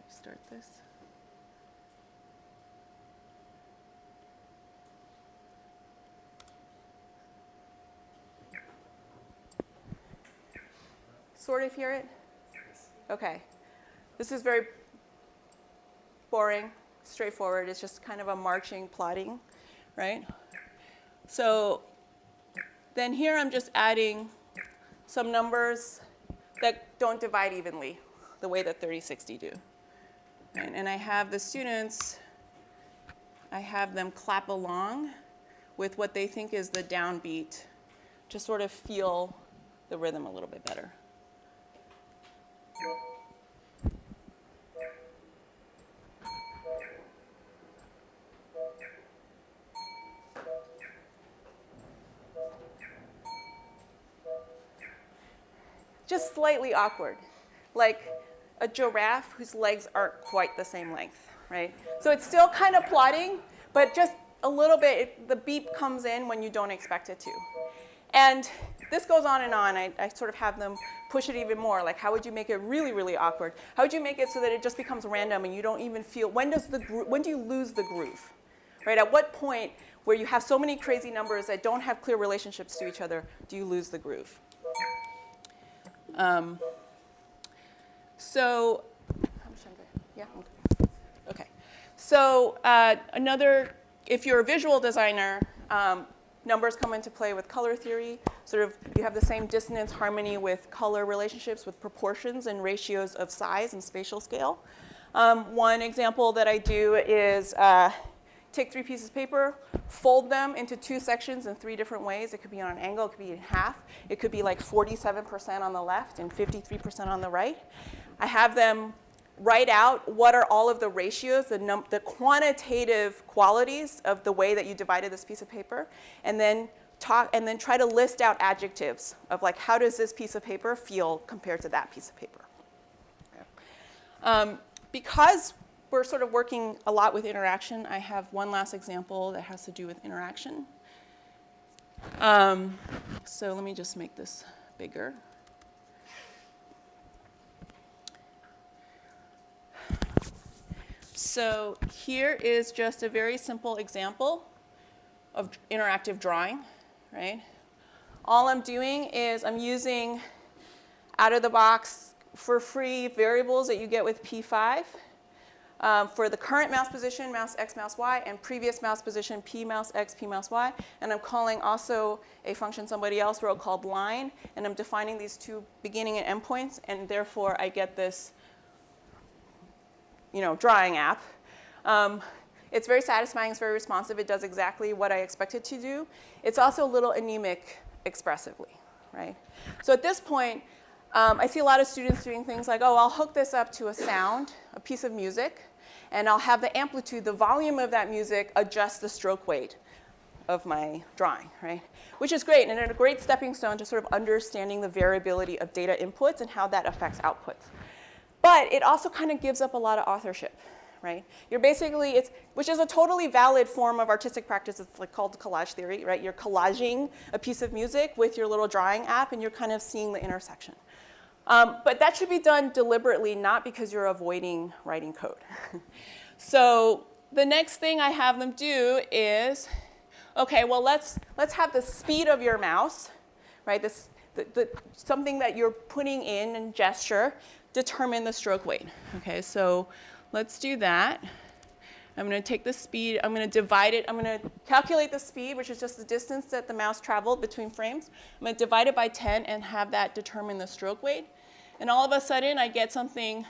Start this. Sort of hear it? Okay. This is very boring, straightforward. It's just kind of a marching plotting, right? So then here I'm just adding some numbers that don't divide evenly the way that 30/60 do. And I have the students, I have them clap along with what they think is the downbeat to sort of feel the rhythm a little bit better. Just slightly awkward, like a giraffe whose legs aren't quite the same length, right? So it's still kind of plotting, but just a little bit, the beep comes in when you don't expect it to. And this goes on and on. I sort of have them push it even more, like how would you make it really, really awkward? How would you make it so that it just becomes random and you don't even feel, when do you lose the groove? Right? At what point where you have so many crazy numbers that don't have clear relationships to each other, do you lose the groove? So, yeah, okay. So if you're a visual designer, numbers come into play with color theory. Sort of, you have the same dissonance harmony with color relationships with proportions and ratios of size and spatial scale. One example that I do is take 3 pieces of paper, fold them into 2 sections in 3 different ways. It could be on an angle, it could be in half. It could be like 47% on the left and 53% on the right. I have them write out what are all of the ratios, the quantitative qualities of the way that you divided this piece of paper, and then try to list out adjectives of like how does this piece of paper feel compared to that piece of paper. Because we're sort of working a lot with interaction, I have one last example that has to do with interaction. So let me just make this bigger. So here is just a very simple example of interactive drawing, right? All I'm doing is I'm using out of the box for free variables that you get with P5 for the current mouse position, mouse X, mouse Y, and previous mouse position, P mouse X, P mouse Y. And I'm calling also a function somebody else wrote called line, and I'm defining these two beginning and end points, and therefore I get this, drawing app. It's very satisfying, it's very responsive, it does exactly what I expect it to do. It's also a little anemic expressively, right? So at this point, I see a lot of students doing things like, oh, I'll hook this up to a sound, a piece of music, and I'll have the amplitude, the volume of that music adjust the stroke weight of my drawing, right? Which is great, and a great stepping stone to sort of understanding the variability of data inputs and how that affects outputs. But it also kind of gives up a lot of authorship, right? You're basically, which is a totally valid form of artistic practice. It's like called collage theory, right? You're collaging a piece of music with your little drawing app, and you're kind of seeing the intersection. But that should be done deliberately, not because you're avoiding writing code. So the next thing I have them do is, okay, well, let's have the speed of your mouse, right? Something that you're putting in gesture, determine the stroke weight. Okay, so let's do that. I'm going to take the speed, I'm going to divide it, I'm going to calculate the speed, which is just the distance that the mouse traveled between frames. I'm going to divide it by 10 and have that determine the stroke weight. And all of a sudden, I get something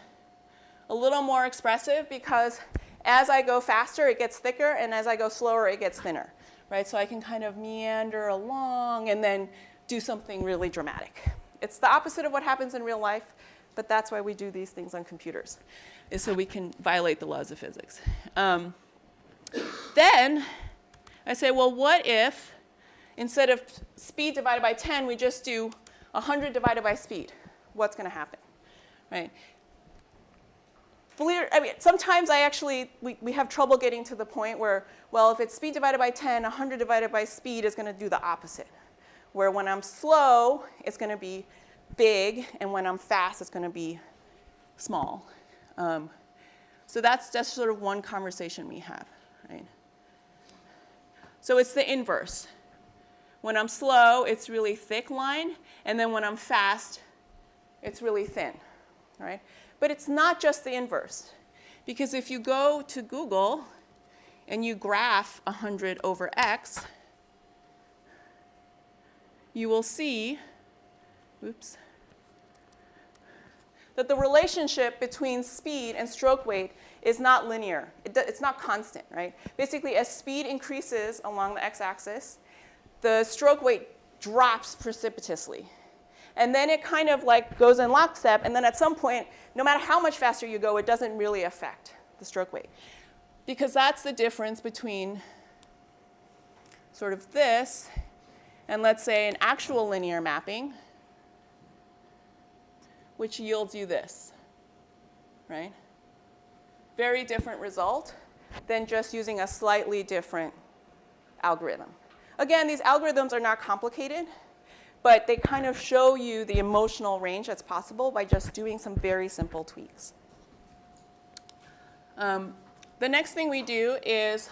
a little more expressive because as I go faster, it gets thicker, and as I go slower, it gets thinner, right? So I can kind of meander along and then do something really dramatic. It's the opposite of what happens in real life, but that's why we do these things on computers, is so we can violate the laws of physics. Then I say, well, what if instead of speed divided by 10, we just do 100 divided by speed? What's going to happen, right? Sometimes we have trouble getting to the point where, well, if it's speed divided by 10, 100 divided by speed is going to do the opposite. Where when I'm slow, it's going to be big, and when I'm fast, it's going to be small. So that's just sort of one conversation we have, right? So it's the inverse. When I'm slow, it's really thick line, and then when I'm fast, it's really thin, right? But it's not just the inverse, because if you go to Google and you graph 100 over x, you will see, that the relationship between speed and stroke weight is not linear. It's not constant, right? Basically, as speed increases along the x-axis, the stroke weight drops precipitously. And then it kind of like goes in lockstep, and then at some point, no matter how much faster you go, it doesn't really affect the stroke weight. Because that's the difference between sort of this and, let's say, an actual linear mapping, which yields you this, right? Very different result than just using a slightly different algorithm. Again, these algorithms are not complicated, but they kind of show you the emotional range that's possible by just doing some very simple tweaks. The next thing we do is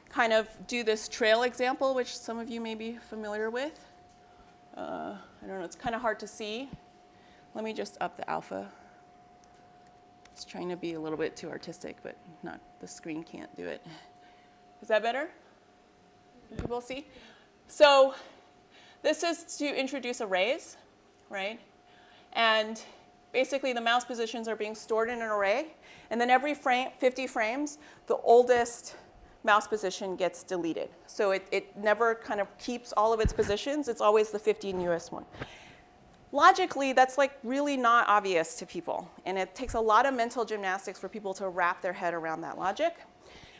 kind of do this trail example, which some of you may be familiar with. I don't know, it's kind of hard to see. Let me just up the alpha. It's trying to be a little bit too artistic, but the screen can't do it. Is that better? People see? So this is to introduce arrays, right? And basically the mouse positions are being stored in an array, and then every 50 frames, the oldest mouse position gets deleted. So it never kind of keeps all of its positions. It's always the 50 newest one. Logically, that's like really not obvious to people, and it takes a lot of mental gymnastics for people to wrap their head around that logic.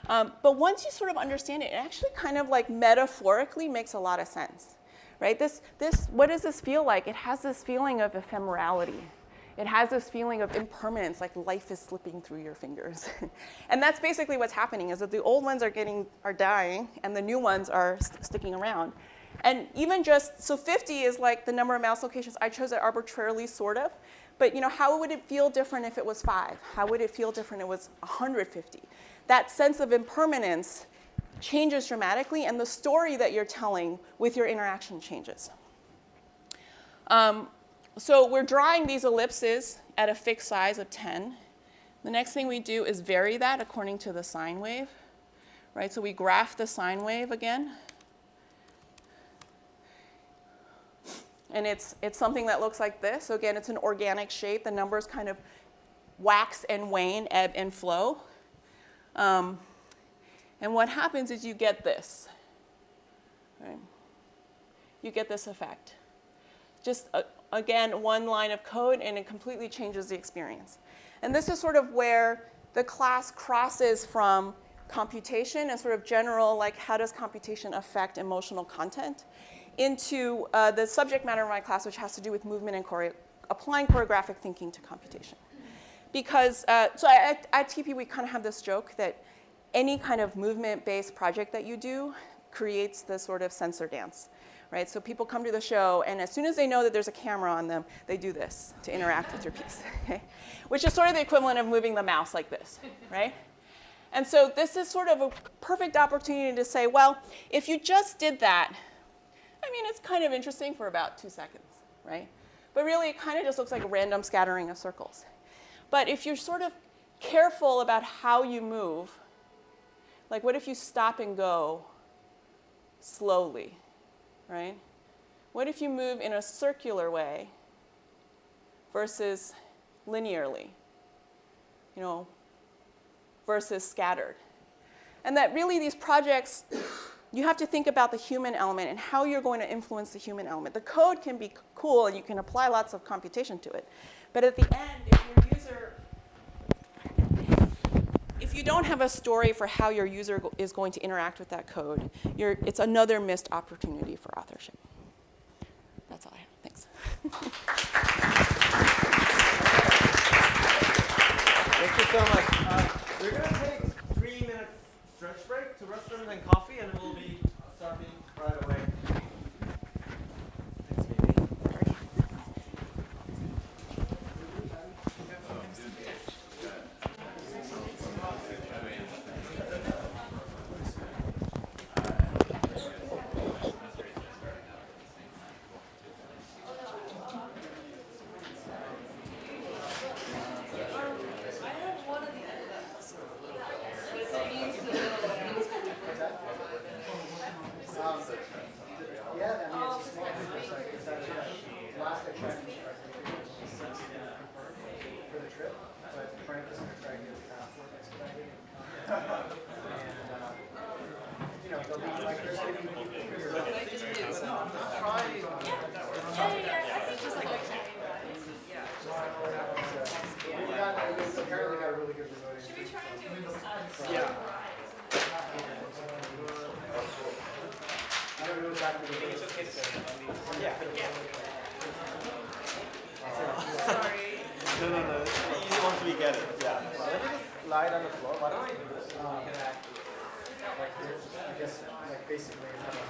But once you sort of understand it, it actually kind of like metaphorically makes a lot of sense, right? What does this feel like? It has this feeling of ephemerality. It has this feeling of impermanence, like life is slipping through your fingers. And that's basically what's happening, is that the old ones are dying, and the new ones are sticking around. And even so 50 is like the number of mouse locations. I chose it arbitrarily, sort of. But how would it feel different if it was 5? How would it feel different if it was 150? That sense of impermanence changes dramatically, and the story that you're telling with your interaction changes. So we're drawing these ellipses at a fixed size of 10. The next thing we do is vary that according to the sine wave, right? So we graph the sine wave again. And it's something that looks like this. So again, it's an organic shape. The numbers kind of wax and wane, ebb and flow. And what happens is you get this, right? You get this effect. Just, again, one line of code, and it completely changes the experience. And this is sort of where the class crosses from computation and sort of general, like how does computation affect emotional content, into the subject matter of my class, which has to do with movement and applying choreographic thinking to computation. Because, so at TP, we kind of have this joke that any kind of movement-based project that you do creates the sort of sensor dance, right? So people come to the show, and as soon as they know that there's a camera on them, they do this to interact with your piece, okay? Which is sort of the equivalent of moving the mouse like this, right? And so this is sort of a perfect opportunity to say, well, if you just did that, I mean, it's kind of interesting for about 2 seconds, right? But really, it kind of just looks like a random scattering of circles. But if you're sort of careful about how you move, like what if you stop and go slowly, right? What if you move in a circular way versus linearly, you know, versus scattered? And that really these projects, you have to think about the human element and how you're going to influence the human element. The code can be cool and you can apply lots of computation to it. But at the end, if you don't have a story for how your user is going to interact with that code, it's another missed opportunity for authorship. That's all I have. Thanks. Thank you so much. We're going to take 3 minutes stretch break to restrooms and coffee, and we'll be starting right away. Thanks, baby. Yeah, I mean, it's a small difference. Like, it's actually last I checked, for the trip, but Frank is going to try to get the passport expedited and come. And, you know, they'll be like, there's going to be apparently got a really good remote. Should we try and do it? Yeah. I don't know exactly what it is. It's okay to say. Yeah. Sorry. No. You want to get it. Yeah. Let me just lie it on the floor. Why don't I do this? Like this, I guess, like basically, I don't know.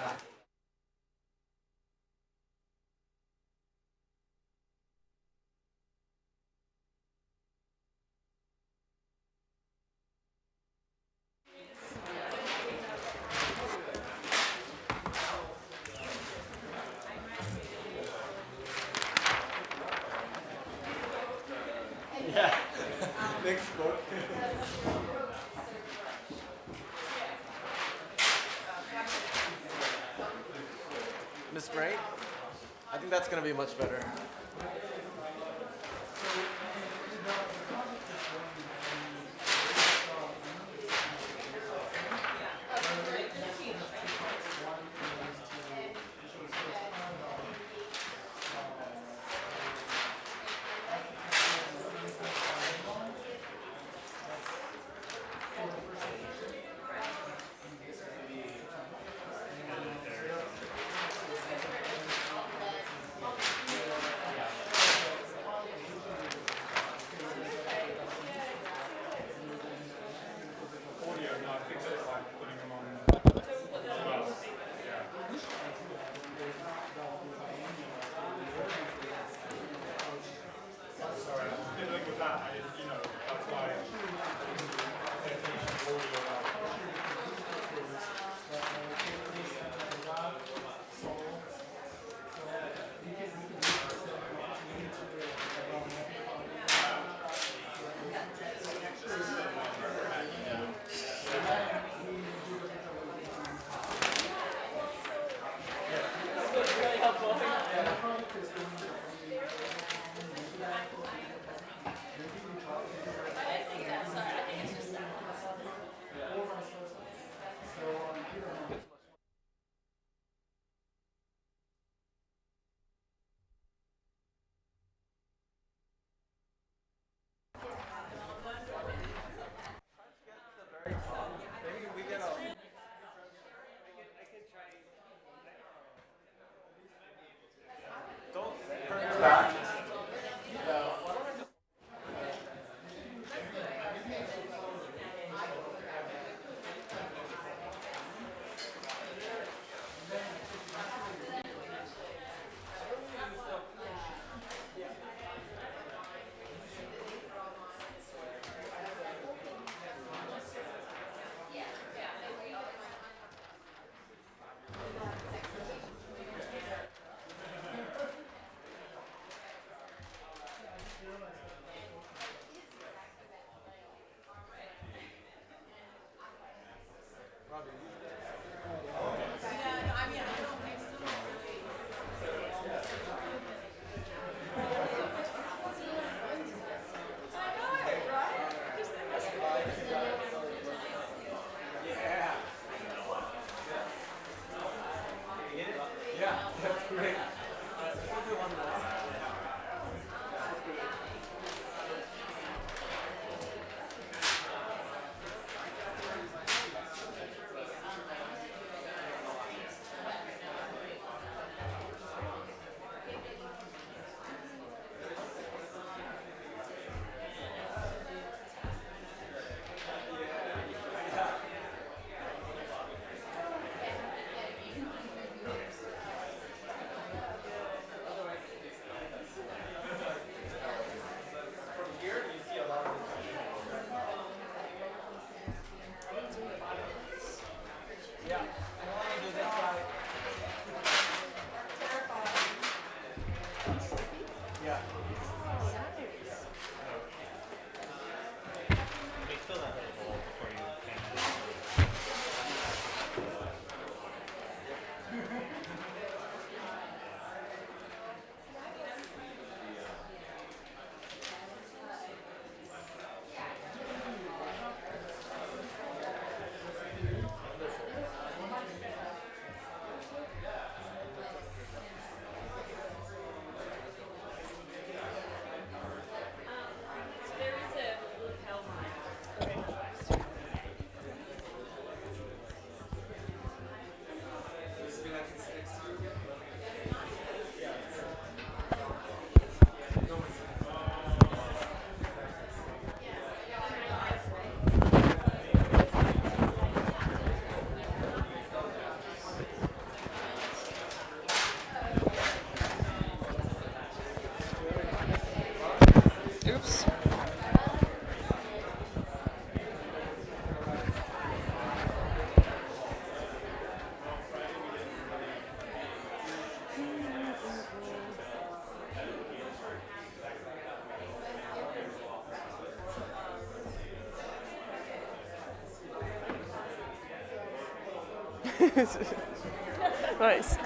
Next book. Miss Bright? I think that's going to be much better. Nice.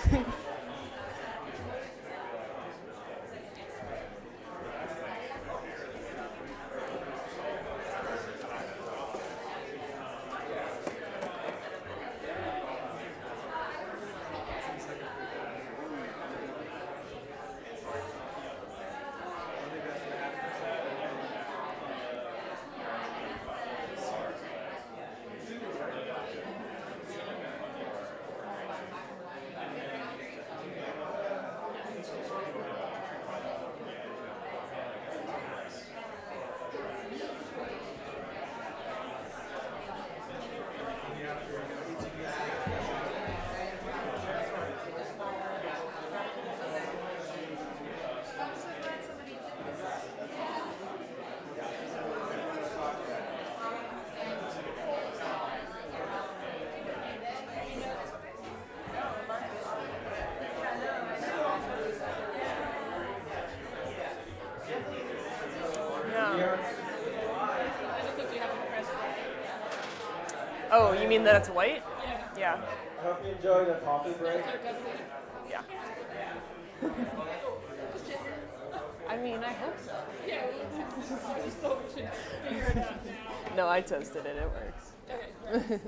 Oh, you mean that it's white? Yeah. I hope you enjoy the coffee break. Yeah. I mean, I hope so. Yeah, I just thought we should figure it out now. No, I toasted it. It works. Okay.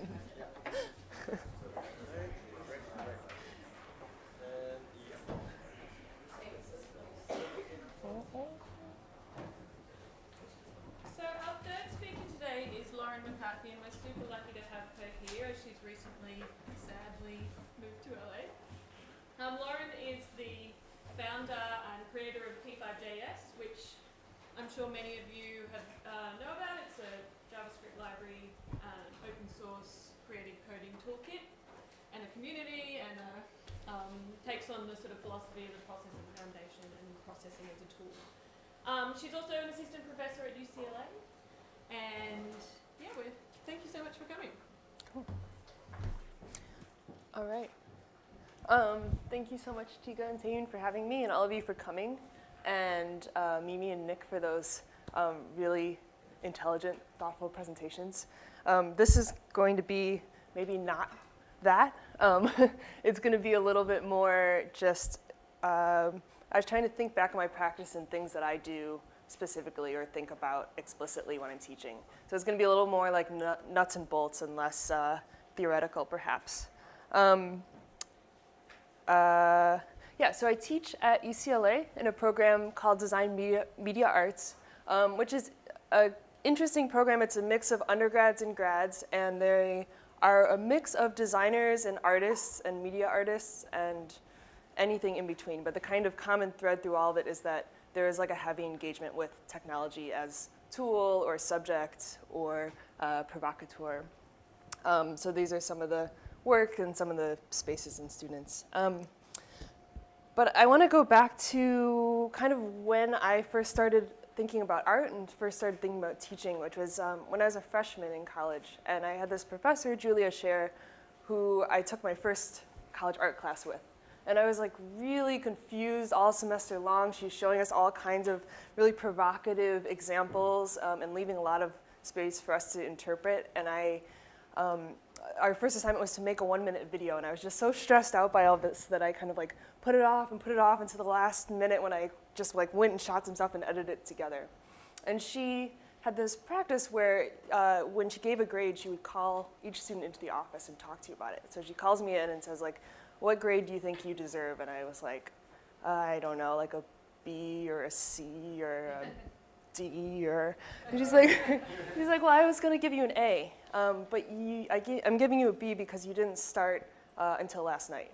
So our third speaker today is Lauren McCarthy, and we're super lucky to have her here as she's recently, sadly, moved to LA. Lauren is the founder and creator of P5JS, which I'm sure many of you have know about. It's a JavaScript library, open source creative coding toolkit, and a community, and takes on the sort of philosophy of the processing foundation and processing as a tool. She's also an assistant professor at UCLA, and yeah, thank you so much for coming. Cool. All right. Thank you so much, Tiga and Tayun, for having me, and all of you for coming, and Mimi and Nick for those really intelligent, thoughtful presentations. This is going to be maybe not that. It's going to be a little bit more just, I was trying to think back on my practice and things that I do specifically or think about explicitly when I'm teaching. So it's going to be a little more like nuts and bolts and less theoretical, perhaps. Yeah, so I teach at UCLA in a program called Design Media Arts, which is an interesting program. It's a mix of undergrads and grads, and they are a mix of designers and artists and media artists and anything in between. But the kind of common thread through all of it is that there is like a heavy engagement with technology as tool or subject or provocateur. So these are some of the work and some of the spaces and students. But I want to go back to kind of when I first started thinking about art and first started thinking about teaching, which was when I was a freshman in college. And I had this professor, Julia Scher, who I took my first college art class with. And I was like really confused all semester long. She's showing us all kinds of really provocative examples and leaving a lot of space for us to interpret. And our first assignment was to make a 1-minute video, and I was just so stressed out by all this that I kind of like put it off until the last minute when I just like went and shot some stuff and edited it together. And she had this practice where when she gave a grade, she would call each student into the office and talk to you about it. So she calls me in and says like, "What grade do you think you deserve?" And I was like, I don't know, like a B or a C or a D or, and she's like, well, I was gonna give you an A, but I'm giving you a B because you didn't start until last night.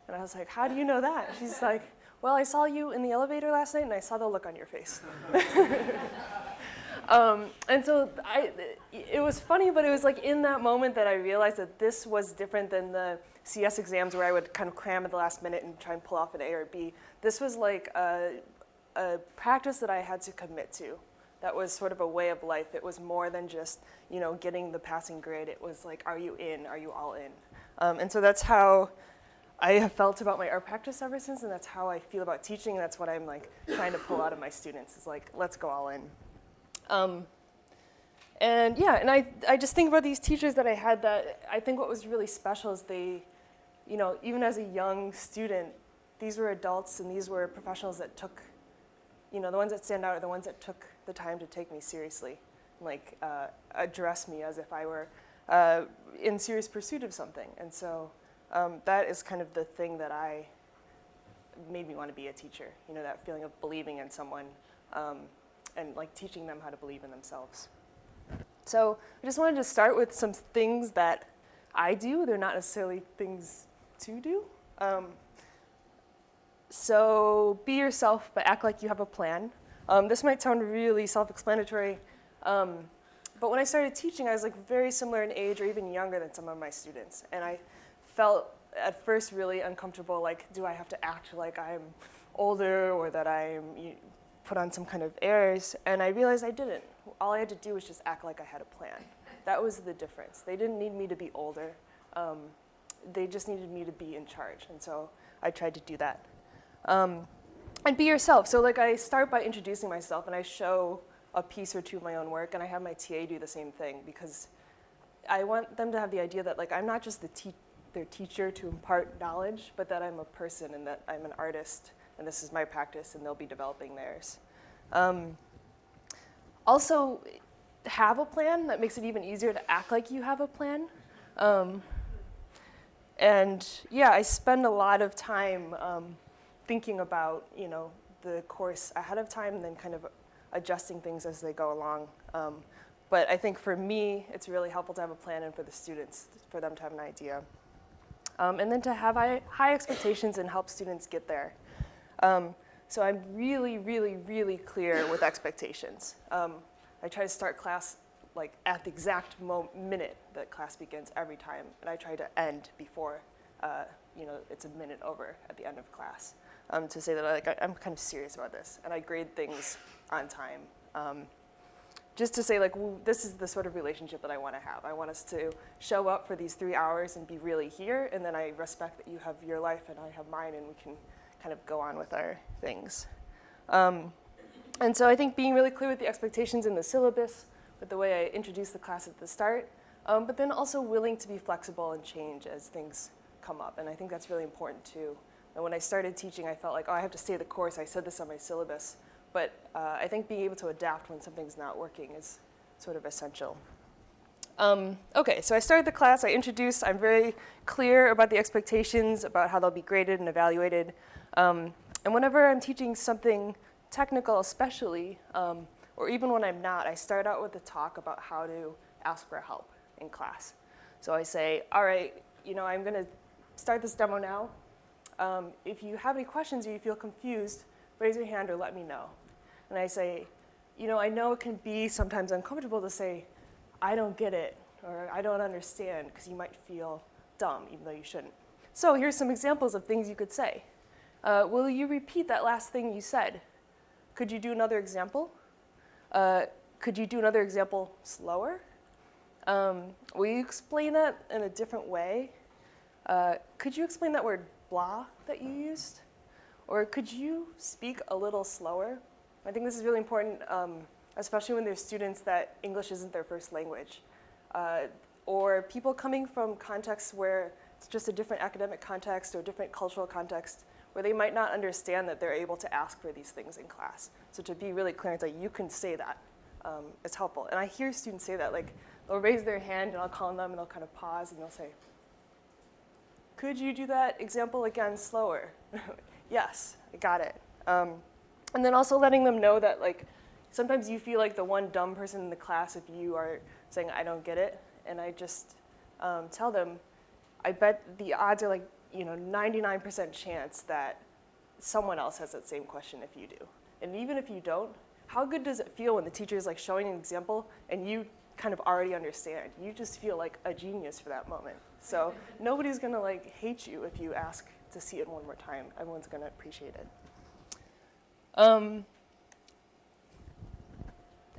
And I was like, how do you know that? She's like, well, I saw you in the elevator last night and I saw the look on your face. And so it was funny, but it was like in that moment that I realized that this was different than the CS exams where I would kind of cram at the last minute and try and pull off an A or B. This was like a practice that I had to commit to. That was sort of a way of life. It was more than just, getting the passing grade. It was like, are you in? Are you all in? And so that's how I have felt about my art practice ever since, and that's how I feel about teaching. That's what I'm like trying to pull out of my students is like, let's go all in. And yeah, and I just think about these teachers that I had that I think what was really special is they you know, even as a young student, these were adults and these were professionals that took, you know, the ones that stand out are the ones that took the time to take me seriously, like address me as if I were in serious pursuit of something. And so that is kind of the thing that made me want to be a teacher, you know, that feeling of believing in someone and like teaching them how to believe in themselves. So I just wanted to start with some things that I do. They're not necessarily things to do. So be yourself, but act like you have a plan. This might sound really self-explanatory, but when I started teaching, I was like very similar in age or even younger than some of my students. And I felt at first really uncomfortable, like, do I have to act like I'm older or that I'm put on some kind of airs? And I realized I didn't. All I had to do was just act like I had a plan. That was the difference. They didn't need me to be older. They just needed me to be in charge. And so I tried to do that. And be yourself. So like I start by introducing myself and I show a piece or two of my own work and I have my TA do the same thing because I want them to have the idea that like I'm not just their teacher to impart knowledge, but that I'm a person and that I'm an artist and this is my practice and they'll be developing theirs. Also, have a plan. That makes it even easier to act like you have a plan. And yeah, I spend a lot of time thinking about, you know, the course ahead of time and then kind of adjusting things as they go along. But I think for me, it's really helpful to have a plan and for the students, for them to have an idea. And then to have high expectations and help students get there. So I'm really, really, really clear with expectations. I try to start class like at the exact minute that class begins every time, and I try to end before you know, it's a minute over at the end of class to say that like I'm kind of serious about this, and I grade things on time. Just to say like this is the sort of relationship that I want to have. I want us to show up for these 3 hours and be really here, and then I respect that you have your life and I have mine, and we can kind of go on with our things. And so I think being really clear with the expectations in the syllabus, with the way I introduce the class at the start, but then also willing to be flexible and change as things come up. And I think that's really important too. And when I started teaching, I felt like, oh, I have to stay the course. I said this on my syllabus. But I think being able to adapt when something's not working is sort of essential. Okay, so I started the class. I introduced. I'm very clear about the expectations, about how they'll be graded and evaluated. And whenever I'm teaching something technical especially, or even when I'm not, I start out with a talk about how to ask for help in class. So I say, all right, you know, I'm going to start this demo now. If you have any questions or you feel confused, raise your hand or let me know. And I say, you know, I know it can be sometimes uncomfortable to say, I don't get it, or I don't understand, because you might feel dumb, even though you shouldn't. So here's some examples of things you could say. Will you repeat that last thing you said? Could you do another example? Could you do another example slower? Will you explain that in a different way? Could you explain that word blah that you used? Or could you speak a little slower? I think this is really important, especially when there's students that English isn't their first language. Or people coming from contexts where it's just a different academic context or different cultural context, where they might not understand that they're able to ask for these things in class. So to be really clear and say, you can say that, is helpful. And I hear students say that, like, they'll raise their hand and I'll call on them and they'll kind of pause and they'll say, could you do that example again slower? Yes, I got it. And then also letting them know that, like, sometimes you feel like the one dumb person in the class if you are saying, I don't get it. And I just tell them, I bet the odds are like, you know, 99% chance that someone else has that same question if you do. And even if you don't, how good does it feel when the teacher is like showing an example and you kind of already understand? You just feel like a genius for that moment. So nobody's gonna like hate you if you ask to see it one more time. Everyone's gonna appreciate it.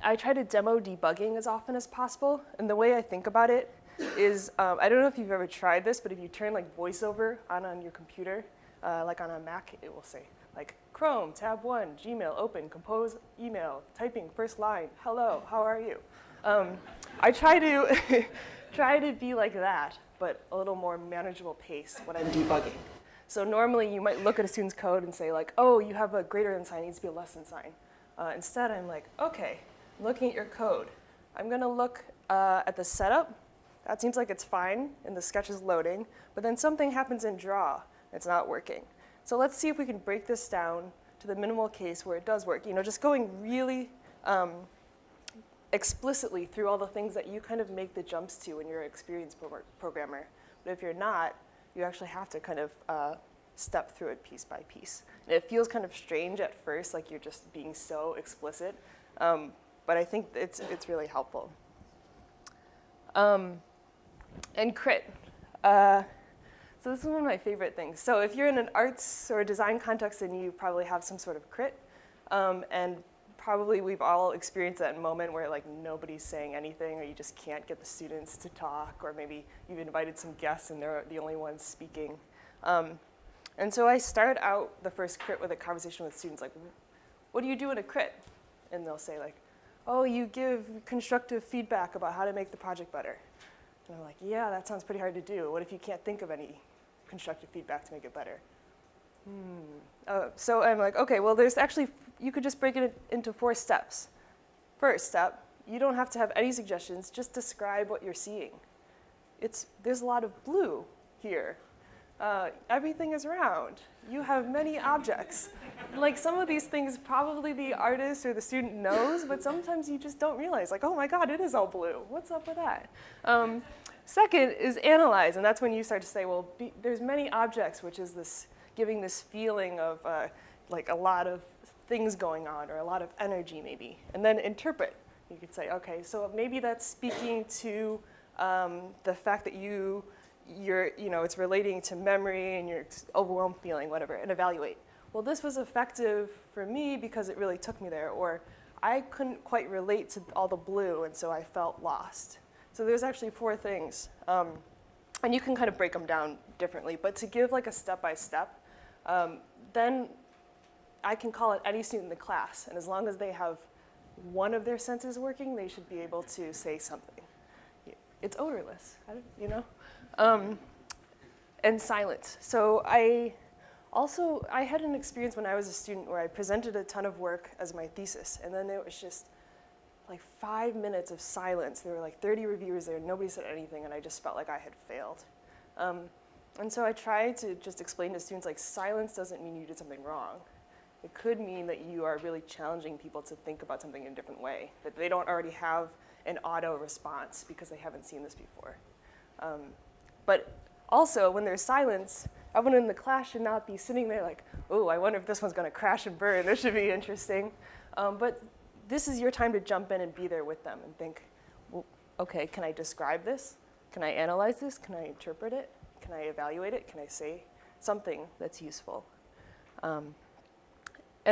I try to demo debugging as often as possible. And the way I think about it is, I don't know if you've ever tried this, but if you turn like VoiceOver on your computer, like on a Mac, it will say like Chrome, tab 1, Gmail, open, compose, email, typing, first line, hello, how are you? I try to try to be like that but a little more manageable pace when I'm debugging. So normally you might look at a student's code and say like, oh, you have a greater than sign, it needs to be a less than sign. Instead, I'm like, okay, I'm looking at your code. I'm gonna look at the setup. That seems like it's fine, and the sketch is loading, but then something happens in draw, it's not working. So let's see if we can break this down to the minimal case where it does work. You know, just going really explicitly through all the things that you kind of make the jumps to when you're an experienced programmer. But if you're not, you actually have to kind of step through it piece by piece. And it feels kind of strange at first, like you're just being so explicit, but I think it's really helpful. And crit. So this is one of my favorite things. So if you're in an arts or design context, then you probably have some sort of crit. And probably we've all experienced that moment where like nobody's saying anything, or you just can't get the students to talk, or maybe you've invited some guests and they're the only ones speaking. And so I start out the first crit with a conversation with students like, what do you do in a crit? And they'll say like, oh, you give constructive feedback about how to make the project better. And I'm like, yeah, that sounds pretty hard to do. What if you can't think of any constructive feedback to make it better? So I'm like, okay, well, there's actually, you could just break it into 4 steps. First step, you don't have to have any suggestions, just describe what you're seeing. There's a lot of blue here. Everything is round. You have many objects. Like some of these things probably the artist or the student knows, but sometimes you just don't realize, like, oh my God, it is all blue. What's up with that? Second is analyze, and that's when you start to say, well, there's many objects, which is this giving this feeling of like a lot of things going on, or a lot of energy maybe. And then interpret. You could say, okay, so maybe that's speaking to the fact that it's relating to memory and your overwhelmed feeling, whatever, and evaluate. Well, this was effective for me because it really took me there, or I couldn't quite relate to all the blue, and so I felt lost. So there's actually 4 things, and you can kind of break them down differently, but to give like a step-by-step, then I can call it any student in the class, and as long as they have one of their senses working, they should be able to say something. It's odorless, and silence. So I had an experience when I was a student where I presented a ton of work as my thesis, and then it was just like 5 minutes of silence. There were like 30 reviewers there, nobody said anything, and I just felt like I had failed. And so I tried to just explain to students, like, silence doesn't mean you did something wrong. It could mean that you are really challenging people to think about something in a different way, that they don't already have an auto response because they haven't seen this before. But also, when there's silence, everyone in the class should not be sitting there like, oh, I wonder if this one's going to crash and burn. This should be interesting. But this is your time to jump in and be there with them and think, well, okay, can I describe this? Can I analyze this? Can I interpret it? Can I evaluate it? Can I say something that's useful? And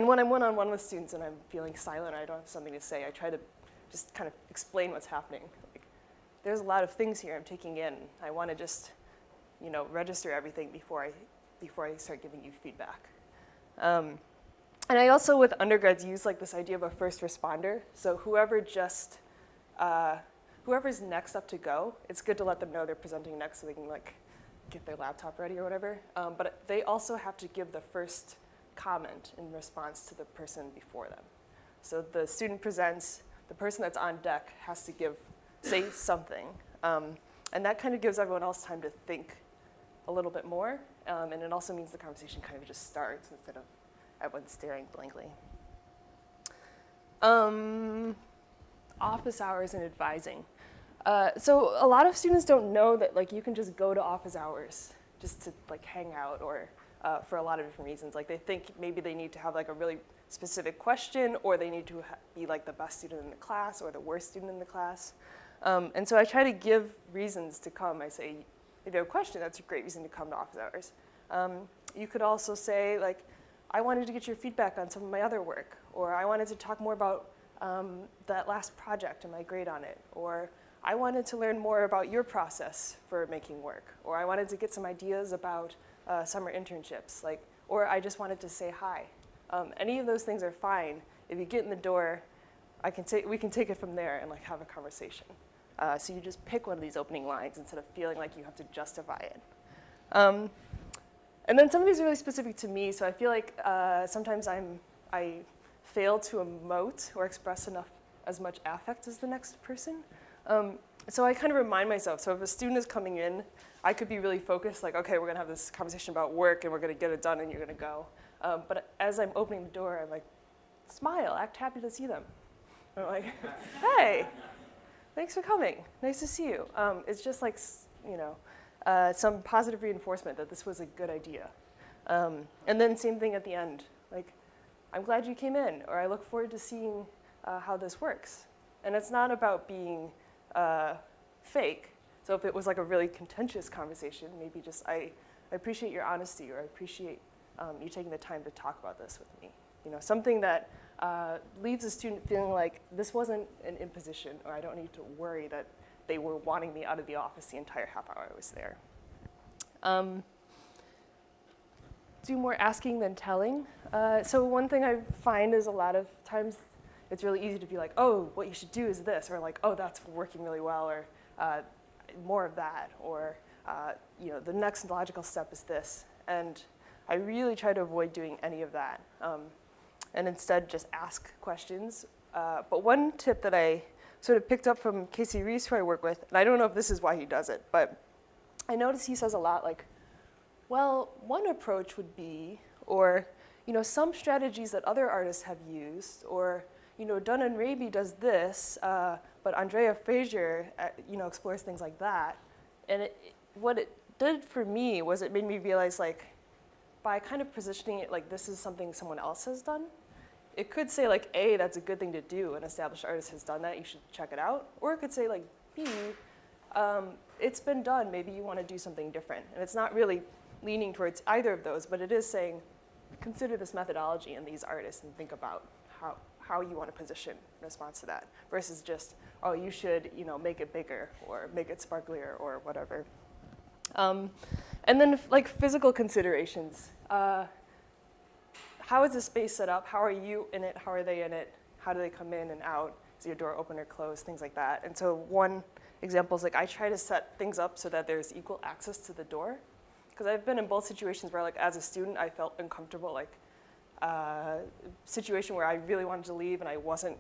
when I'm one-on-one with students and I'm feeling silent, I don't have something to say, I try to just kind of explain what's happening. Like, there's a lot of things here I'm taking in. I want to just, register everything before I start giving you feedback. And I also, with undergrads, use like this idea of a first responder. So whoever's next up to go, it's good to let them know they're presenting next so they can like get their laptop ready or whatever. But they also have to give the first comment in response to the person before them. So the student presents, the person that's on deck has to say something. And that kind of gives everyone else time to think a little bit more. And it also means the conversation kind of just starts instead of everyone staring blankly. Office hours and advising. So a lot of students don't know that like you can just go to office hours just to like hang out, or for a lot of different reasons. Like they think maybe they need to have like a really specific question, or they need to be like the best student in the class or the worst student in the class. And so I try to give reasons to come. I say, if you have a question, that's a great reason to come to office hours. You could also say like, I wanted to get your feedback on some of my other work, or I wanted to talk more about that last project and my grade on it, or I wanted to learn more about your process for making work, or I wanted to get some ideas about summer internships, or I just wanted to say hi. Any of those things are fine. If you get in the door, we can take it from there and like have a conversation. So you just pick one of these opening lines instead of feeling like you have to justify it. And then some of these are really specific to me, so I feel like sometimes I fail to emote or express as much affect as the next person. So I kind of remind myself, so if a student is coming in, I could be really focused, like, okay, we're gonna have this conversation about work and we're gonna get it done and you're gonna go. But as I'm opening the door, I'm like, smile, act happy to see them. And I'm like, hey, thanks for coming, nice to see you. It's just like, you know, some positive reinforcement that this was a good idea. And then same thing at the end, like, I'm glad you came in, or I look forward to seeing how this works. And it's not about being fake. So if it was like a really contentious conversation, maybe just, I appreciate your honesty, or I appreciate you taking the time to talk about this with me. You know, something that leaves a student feeling like this wasn't an imposition, or I don't need to worry that they were wanting me out of the office the entire half hour I was there. Do more asking than telling. So one thing I find is a lot of times it's really easy to be like, oh, what you should do is this, or like, oh, that's working really well, or more of that, or you know, the next logical step is this. And I really try to avoid doing any of that, and instead just ask questions. But one tip that I sort of picked up from Casey Reese, who I work with, and I don't know if this is why he does it, but I notice he says a lot like, well, one approach would be, or, you know, some strategies that other artists have used, or, you know, Dunn and Raby does this, but Andrea Frazier, you know, explores things like that. And what it did for me was it made me realize, like, by kind of positioning it like this is something someone else has done, it could say like, A, that's a good thing to do, an established artist has done that, you should check it out. Or it could say like, B, it's been done, maybe you want to do something different. And it's not really leaning towards either of those, but it is saying, consider this methodology and these artists and think about how you want to position in response to that, versus just, oh, you should, you know, make it bigger or make it sparklier or whatever. And then like physical considerations. How is the space set up? How are you in it? How are they in it? How do they come in and out? Is your door open or closed? Things like that. And so one example is like I try to set things up so that there's equal access to the door. Because I've been in both situations where like as a student I felt uncomfortable, like situation where I really wanted to leave and I wasn't,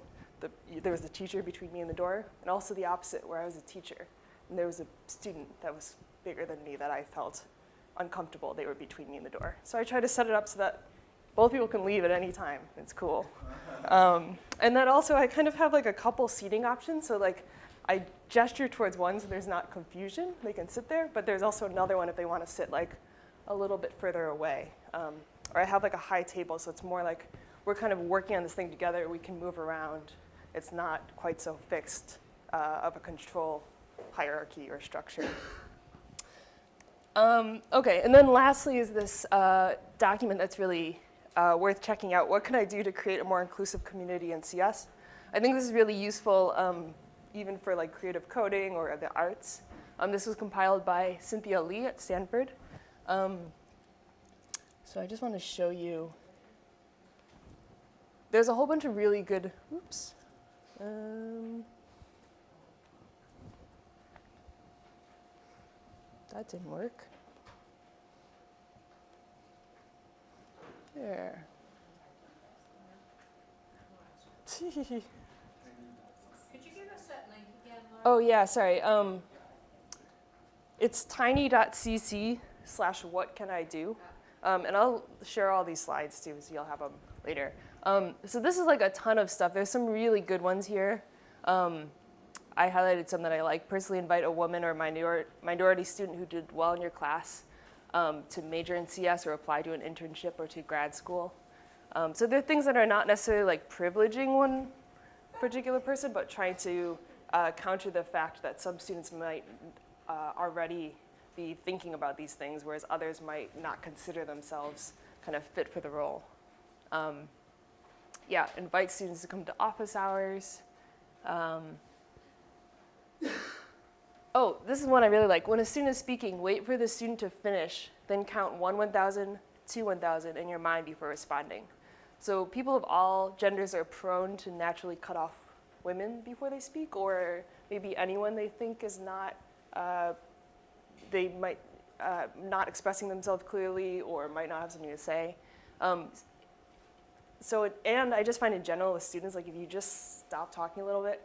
there was a teacher between me and the door, and also the opposite where I was a teacher and there was a student that was bigger than me that I felt uncomfortable, they were between me and the door. So I try to set it up so that both people can leave at any time. It's cool. And then also I kind of have like a couple seating options. So like I gesture towards one so there's not confusion. They can sit there, but there's also another one if they want to sit like a little bit further away. Or I have like a high table, so it's more like we're kind of working on this thing together. We can move around. It's not quite so fixed of a control hierarchy or structure. Okay, and then lastly is this document that's really worth checking out. What can I do to create a more inclusive community in CS? I think this is really useful even for like creative coding or the arts. This was compiled by Cynthia Lee at Stanford. So I just want to show you. There's a whole bunch of really good, oops. That didn't work. There. Could you give us that link again, Laura? Oh yeah, sorry. It's tiny.cc/whatcanIdo. And I'll share all these slides too, so you'll have them later. So this is like a ton of stuff. There's some really good ones here. I highlighted some that I like. Personally invite a woman or minority student who did well in your class to major in CS or apply to an internship or to grad school. So there are things that are not necessarily like privileging one particular person, but trying to counter the fact that some students might already be thinking about these things, whereas others might not consider themselves kind of fit for the role. Yeah, invite students to come to office hours. Oh, this is one I really like. When a student is speaking, wait for the student to finish, then count 1 1,000, 2 1,000 in your mind before responding. So people of all genders are prone to naturally cut off women before they speak, or maybe anyone they think is not, they might not expressing themselves clearly or might not have something to say. And I just find in general with students, like if you just stop talking a little bit,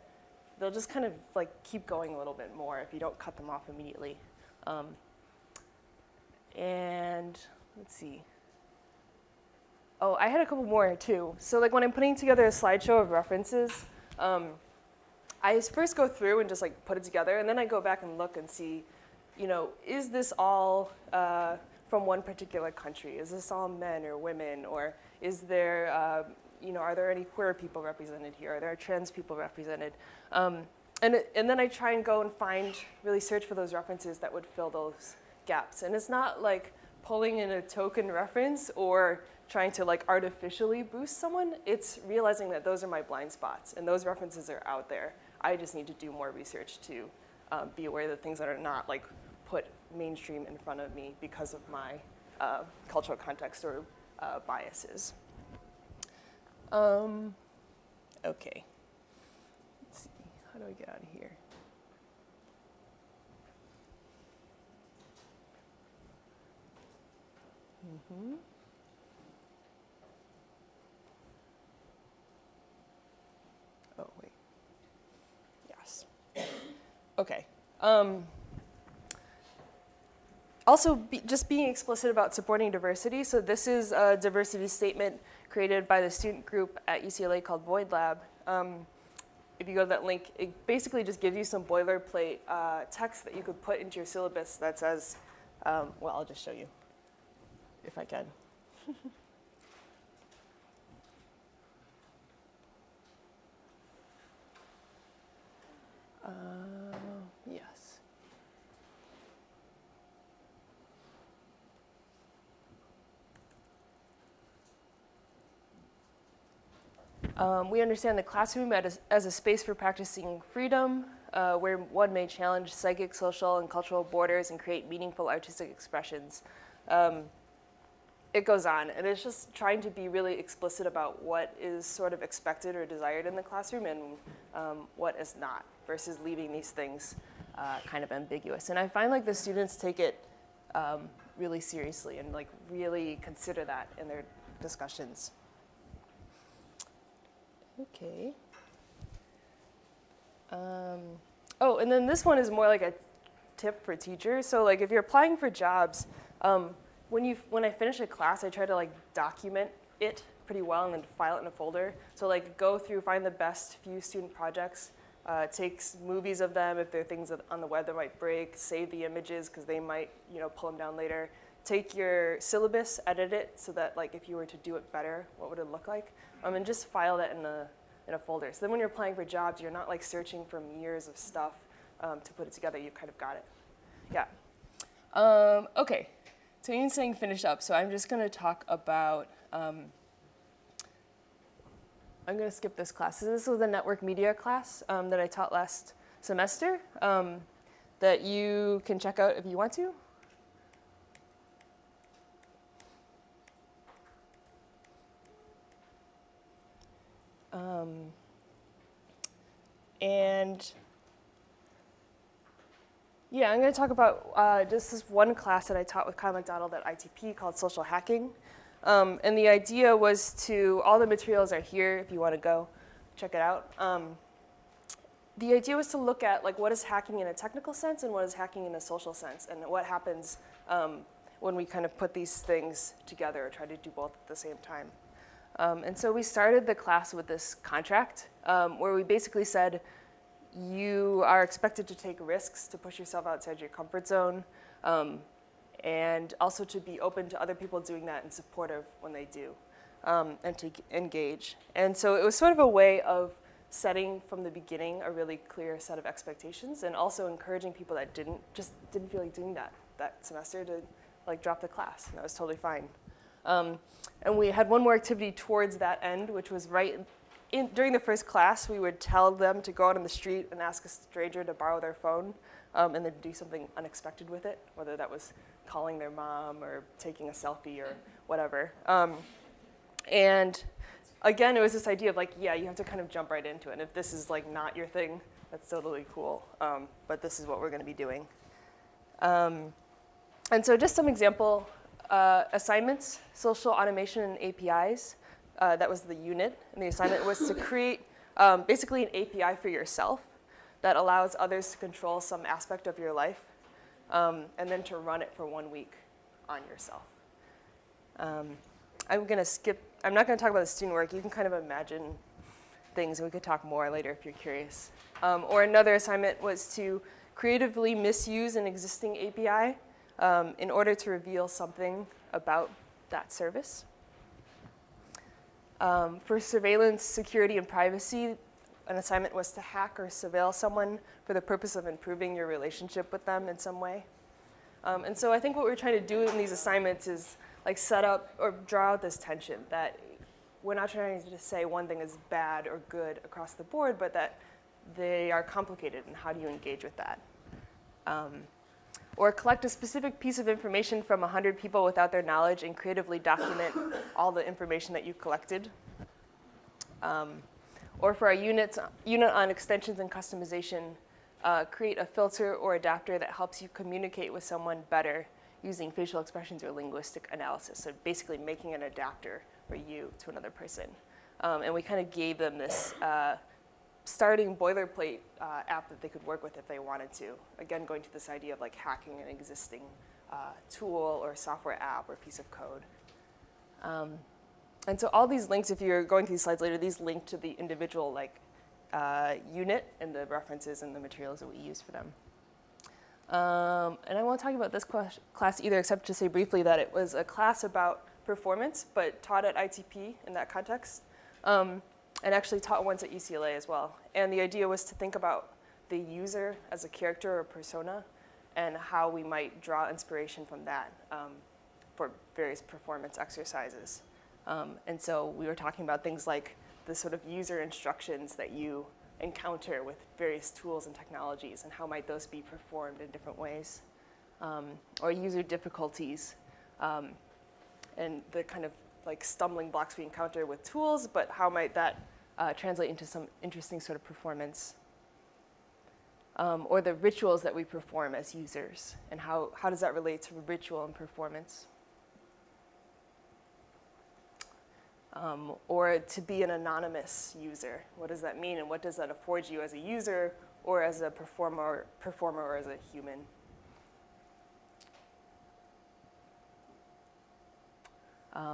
they'll just kind of like keep going a little bit more if you don't cut them off immediately. And let's see. Oh, I had a couple more too. So like when I'm putting together a slideshow of references, I first go through and just like put it together, and then I go back and look and see, you know, is this all from one particular country? Is this all men or women? Or is there, you know, are there any queer people represented here? Are there trans people represented? And then I try and go and really search for those references that would fill those gaps. And it's not like pulling in a token reference or trying to like artificially boost someone. It's realizing that those are my blind spots and those references are out there. I just need to do more research to be aware of the things that are not like put mainstream in front of me because of my cultural context or biases. Okay. Let's see, how do I get out of here? Oh, wait. Yes. Okay. Also, just being explicit about supporting diversity. So this is a diversity statement created by the student group at UCLA called Void Lab. If you go to that link, it basically just gives you some boilerplate text that you could put into your syllabus that says, well, I'll just show you if I can. Yes. We understand the classroom as a space for practicing freedom, where one may challenge psychic, social, and cultural borders and create meaningful artistic expressions. It goes on, and it's just trying to be really explicit about what is sort of expected or desired in the classroom and what is not, versus leaving these things kind of ambiguous. And I find like the students take it really seriously and like really consider that in their discussions. Okay. Oh, and then this one is more like a tip for teachers. So like if you're applying for jobs, when I finish a class, I try to like document it pretty well and then file it in a folder. So like go through, find the best few student projects, take movies of them if there are things on the web that might break, save the images because they might, you know, pull them down later. Take your syllabus, edit it so that like if you were to do it better, what would it look like? And just file that in a folder. So then when you're applying for jobs, you're not like searching from years of stuff to put it together. You've kind of got it. Yeah. Okay. So Ian's saying finish up. So I'm just going to talk about, I'm going to skip this class. So this was the network media class that I taught last semester that you can check out if you want to. And yeah, I'm going to talk about just this one class that I taught with Kyle McDonald at ITP called Social Hacking. And the idea was all the materials are here if you want to go check it out. The idea was to look at like what is hacking in a technical sense and what is hacking in a social sense, and what happens when we kind of put these things together or try to do both at the same time. And so we started the class with this contract where we basically said, you are expected to take risks to push yourself outside your comfort zone, and also to be open to other people doing that and supportive when they do, and to engage. And so it was sort of a way of setting from the beginning a really clear set of expectations, and also encouraging people that didn't feel like doing that semester to like drop the class, and that was totally fine. And we had one more activity towards that end, which was during the first class, we would tell them to go out on the street and ask a stranger to borrow their phone, and then do something unexpected with it, whether that was calling their mom or taking a selfie or whatever. And again, it was this idea of like, yeah, you have to kind of jump right into it. And if this is like not your thing, that's totally cool. But this is what we're going to be doing. And so just some example assignments, social automation and APIs. That was the unit. And the assignment was to create basically an API for yourself that allows others to control some aspect of your life, and then to run it for 1 week on yourself. I'm not going to talk about the student work. You can kind of imagine things, and we could talk more later if you're curious. Or another assignment was to creatively misuse an existing API in order to reveal something about that service. For surveillance, security, and privacy, an assignment was to hack or surveil someone for the purpose of improving your relationship with them in some way. And so I think what we're trying to do in these assignments is like set up or draw out this tension that we're not trying to say one thing is bad or good across the board, but that they are complicated, and how do you engage with that? Or collect a specific piece of information from 100 people without their knowledge and creatively document all the information that you collected. Or for our unit on extensions and customization, create a filter or adapter that helps you communicate with someone better using facial expressions or linguistic analysis. So basically making an adapter for you to another person. And we kind of gave them this starting boilerplate app that they could work with if they wanted to. Again, going to this idea of like hacking an existing tool or software app or piece of code. And so all these links, if you're going through these slides later, these link to the individual unit and the references and the materials that we use for them. And I won't talk about this class either, except to say briefly that it was a class about performance, but taught at ITP in that context, and actually taught once at UCLA as well. And the idea was to think about the user as a character or persona, and how we might draw inspiration from that for various performance exercises. And so we were talking about things like the sort of user instructions that you encounter with various tools and technologies, and how might those be performed in different ways, or user difficulties, and the kind of like stumbling blocks we encounter with tools, but how might that translate into some interesting sort of performance, or the rituals that we perform as users, and how does that relate to ritual and performance. Or to be an anonymous user. What does that mean, and what does that afford you as a user, or as a performer or as a human?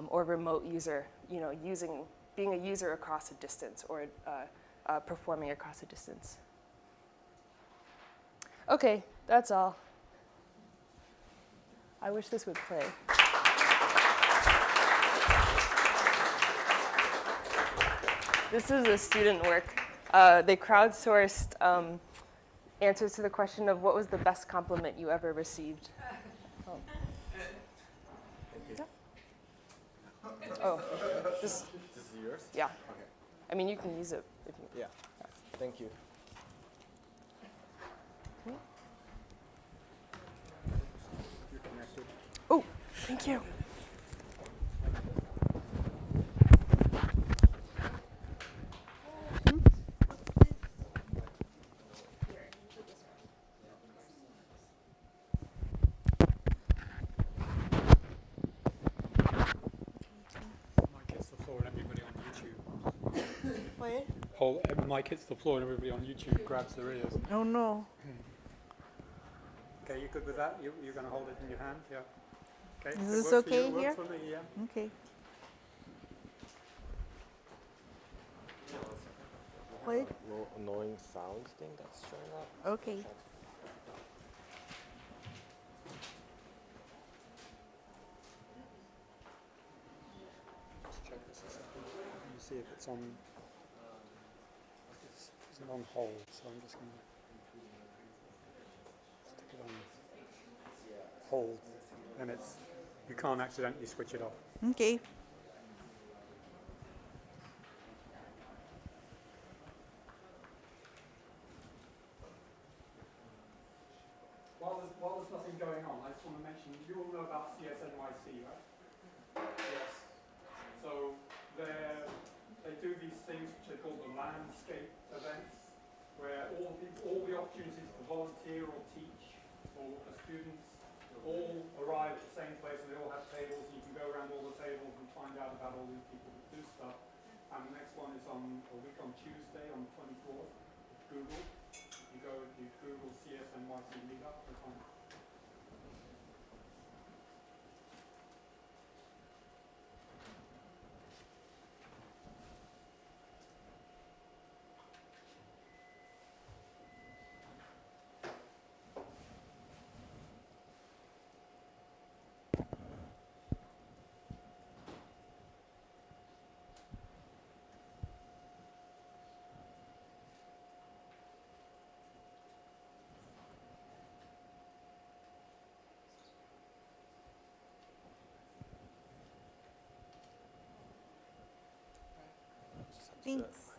Or remote user, being a user across a distance, or performing across a distance. Okay, that's all. I wish this would play. This is a student work. They crowdsourced answers to the question of what was the best compliment you ever received. Oh, this is yours? Yeah. Okay. I mean, you can use it if you. Yeah. Thank you. You're connected. Oh, thank you. Mic hits the floor and everybody on YouTube grabs their ears. Oh no. Okay, you good with that? You're going to hold it in your hand? Yeah. Okay. Is this works okay for you, here? Works for me, yeah. Okay. Wait. Little annoying sound thing that's showing up. Okay. Just check this a second. Let me see if it's on. It's on hold, so I'm just going to stick it on hold, and you can't accidentally switch it off. Okay. While there's nothing going on, I just want to mention, you all know about CSNYC, right? Yes. So do these things which are called the landscape events, where all the opportunities to volunteer or teach or students all arrive at the same place, and they all have tables, and you can go around all the tables and find out about all these people that do stuff. And the next one is on a week on Tuesday, on the 24th, with Google. You go to Google CSNYC Meetup, you'll find it. Thanks.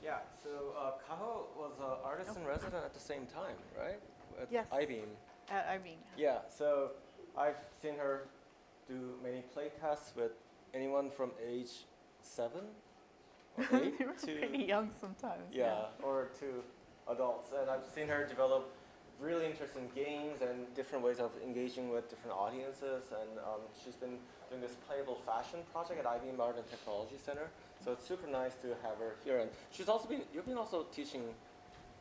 Yeah, so Kaho was an artist in resident at the same time, right? At Yes. iBeam. I mean, Yeah, so I've seen her do many play tests with anyone from age 7 or 8 they were pretty young sometimes. yeah, or to adults. And I've seen her develop really interesting games and different ways of engaging with different audiences. And she's been doing this playable fashion project at IBM Art and Technology Center. So it's super nice to have her here. And she's also you've been also teaching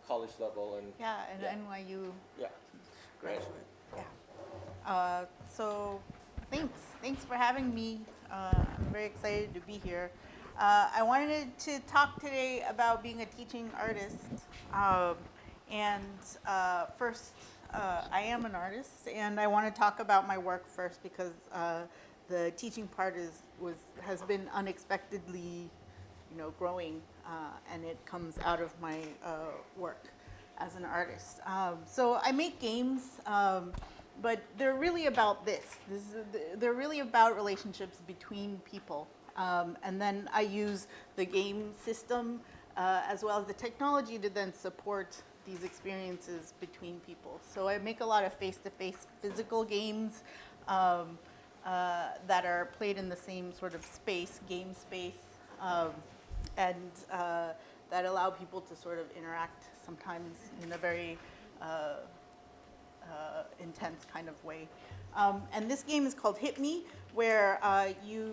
college level and Yeah, and Yeah. NYU yeah, great. graduate. Yeah. So thanks for having me. I'm very excited to be here. I wanted to talk today about being a teaching artist. First, I am an artist, and I want to talk about my work first because the teaching part has been unexpectedly, growing, and it comes out of my work as an artist. So I make games, but they're really about they're really about relationships between people. And then I use the game system as well as the technology to then support these experiences between people. So I make a lot of face-to-face physical games that are played in the same sort of game space, and that allow people to sort of interact sometimes in a very intense kind of way. And this game is called Hit Me, where you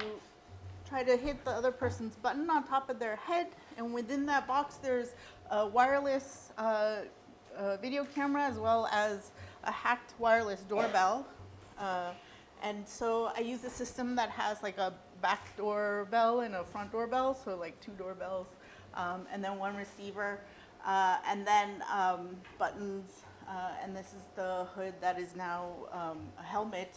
try to hit the other person's button on top of their head, and within that box there's a wireless video camera as well as a hacked wireless doorbell. And so I use a system that has like a back doorbell and a front doorbell, so like 2 doorbells, and then 1 receiver, and then buttons, and this is the hood that is now a helmet.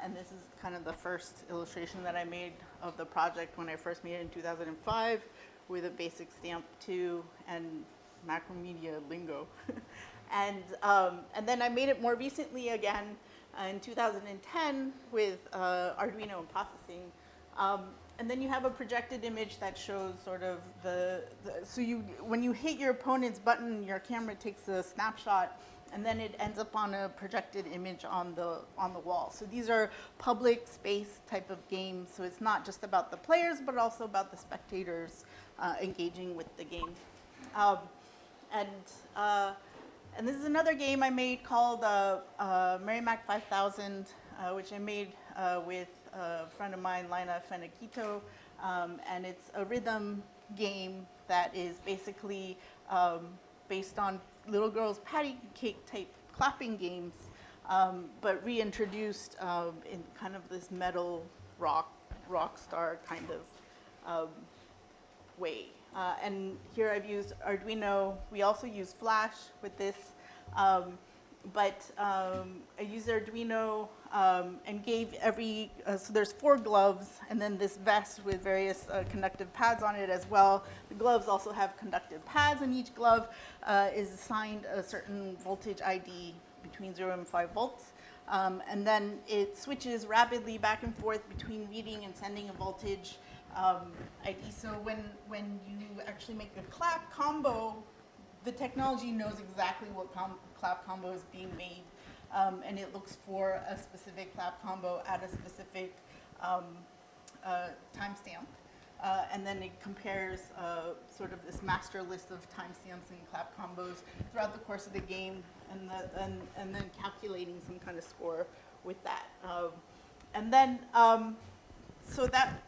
And this is kind of the first illustration that I made of the project when I first made it in 2005 with a basic stamp 2 and Macromedia lingo. And then I made it more recently again in 2010 with Arduino and processing. And then you have a projected image that shows sort of when you hit your opponent's button, your camera takes a snapshot, and then it ends up on a projected image on the wall. So these are public space type of games. So it's not just about the players, but also about the spectators engaging with the game. And this is another game I made called Merrimack 5000, which I made with a friend of mine, Lina Fenakito. And it's a rhythm game that is basically based on little girls' patty cake type clapping games, but reintroduced in kind of this metal rock star kind of way. And here I've used Arduino. We also use Flash with this, but I used Arduino and gave so there's 4 gloves and then this vest with various conductive pads on it as well. The gloves also have conductive pads, and each glove is assigned a certain voltage ID between 0 and 5 volts. And then it switches rapidly back and forth between reading and sending a voltage ID. So when you actually make a clap combo, the technology knows exactly what clap combo is being made, and it looks for a specific clap combo at a specific timestamp. and then it compares sort of this master list of timestamps and clap combos throughout the course of the game, and then calculating some kind of score with that. And then, so that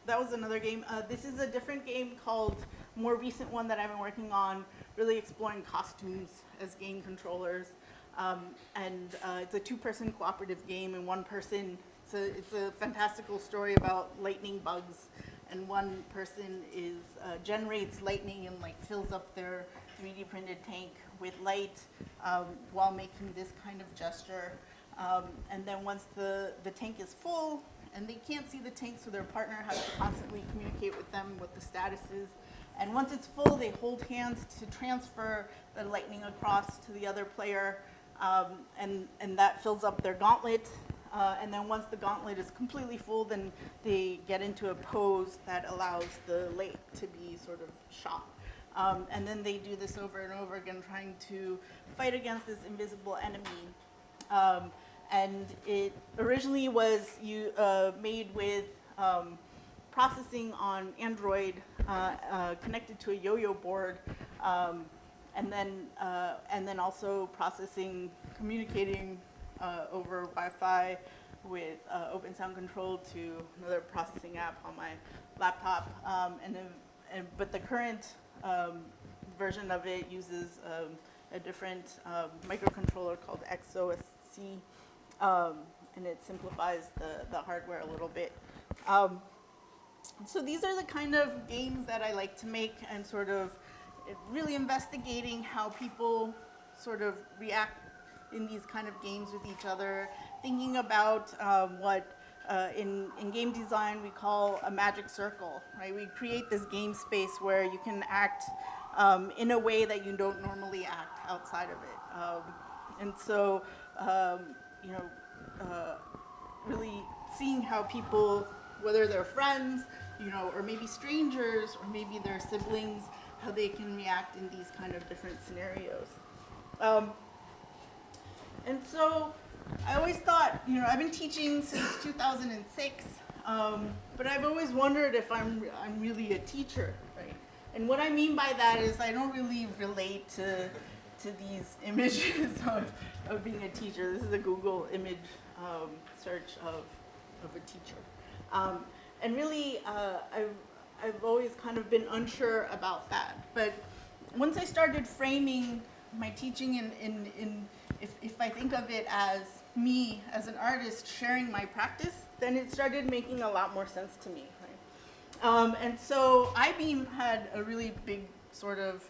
was another game. This is a different game called, more recent one that I've been working on, really exploring costumes as game controllers. And it's a two-person cooperative game, and one person, it's a fantastical story about lightning bugs, and one person generates lightning and like fills up their 3D printed tank with light while making this kind of gesture. And then once the tank is full, and they can't see the tank, so their partner has to constantly communicate with them what the status is. And once it's full, they hold hands to transfer the lightning across to the other player, and that fills up their gauntlet. And then once the gauntlet is completely full, then they get into a pose that allows the light to be sort of shot. And then they do this over and over again, trying to fight against this invisible enemy. And it originally was made with processing on Android connected to a yo-yo board, and then also processing, communicating over Wi-Fi with Open Sound Control to another processing app on my laptop. But the current version of it uses a different microcontroller called XOSC, and it simplifies the hardware a little bit. So these are the kind of games that I like to make, and sort of really investigating how people sort of react in these kind of games with each other, thinking about what in game design we call a magic circle, right? We create this game space where you can act in a way that you don't normally act outside of it. And so, really seeing how people, whether they're friends, or maybe strangers, or maybe they're siblings, how they can react in these kind of different scenarios. And so I always thought, I've been teaching since 2006, but I've always wondered if I'm really a teacher, right? And what I mean by that is I don't really relate to these images of being a teacher. This is a Google image search of a teacher. And really, I've always kind of been unsure about that. But once I started framing my teaching if I think of it as me as an artist sharing my practice, then it started making a lot more sense to me, right? And so iBeam had a really big sort of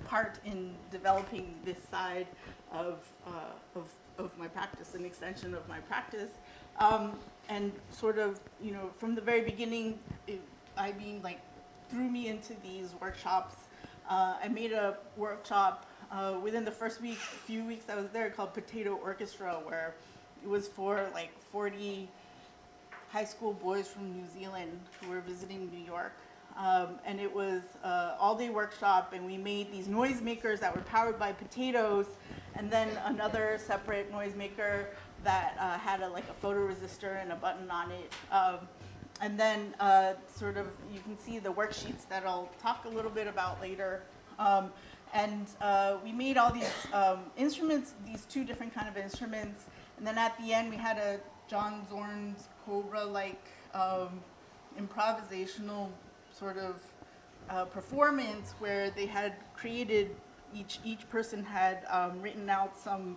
part in developing this side of my practice, an extension of my practice. And sort of, from the very beginning, iBeam threw me into these workshops. I made a workshop within the first few weeks I was there, called Potato Orchestra, where it was for 40 high school boys from New Zealand who were visiting New York. And it was all-day workshop, and we made these noisemakers that were powered by potatoes, and then another separate noisemaker that had a photoresistor and a button on it. And then sort of, you can see the worksheets that I'll talk a little bit about later. And we made all these instruments, these two different kind of instruments. And then at the end, we had a John Zorn's Cobra-like improvisational sort of performance where they had created, each person had written out some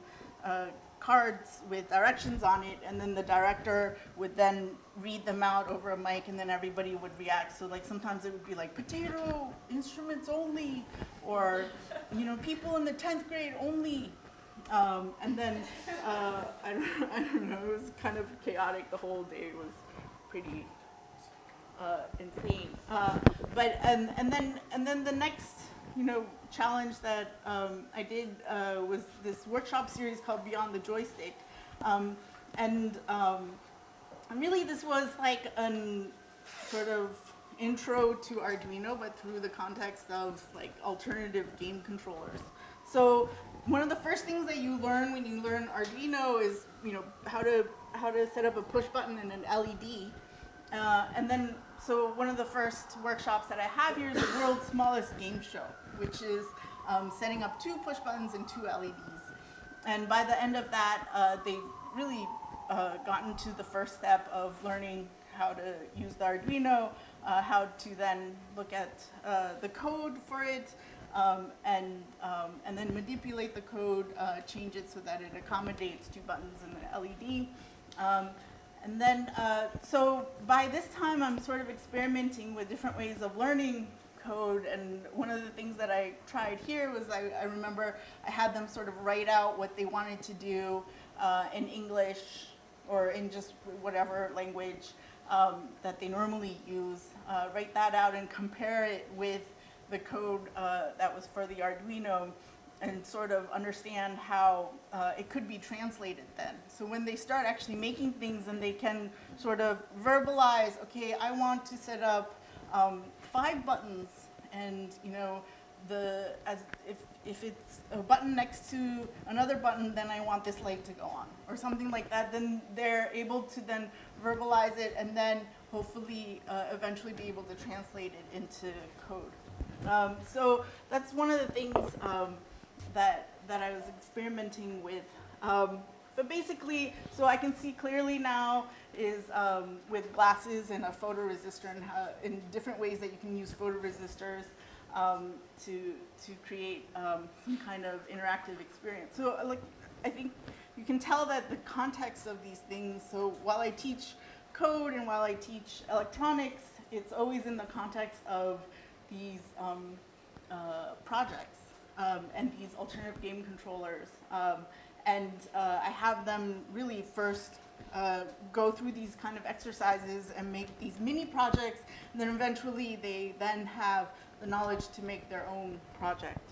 cards with directions on it, and then the director would then read them out over a mic, and then everybody would react. So sometimes it would be potato instruments only, or people in the 10th grade only. And then I don't know, it was kind of chaotic. The whole day was pretty insane. But then the next challenge that I did was this workshop series called Beyond the Joystick. And really this was an sort of intro to Arduino, but through the context of alternative game controllers. So one of the first things that you learn when you learn Arduino is how to set up a push button and an LED. And then So one of the first workshops that I have here is the world's smallest game show, which is setting up 2 push buttons and 2 LEDs. And by the end of that, they really gotten to the first step of learning how to use the Arduino, how to then look at the code for it, and then manipulate the code, change it so that it accommodates 2 buttons and an LED. And then, so by this time, I'm sort of experimenting with different ways of learning code. And one of the things that I tried here was I remember I had them sort of write out what they wanted to do in English or in just whatever language that they normally use, write that out and compare it with the code that was for the Arduino, and sort of understand how it could be translated then. So when they start actually making things and they can sort of verbalize, okay, I want to set up 5 buttons, and if it's a button next to another button, then I want this light to go on, or something like that, then they're able to then verbalize it and then hopefully eventually be able to translate it into code. So that's one of the things that I was experimenting with. But basically, so I can see clearly now is with glasses and a photoresistor, and in different ways that you can use photoresistors to create some kind of interactive experience. So I think you can tell that the context of these things, so while I teach code and while I teach electronics, it's always in the context of these projects and these alternative game controllers. And I have them really first go through these kind of exercises and make these mini projects, and then eventually they then have the knowledge to make their own project.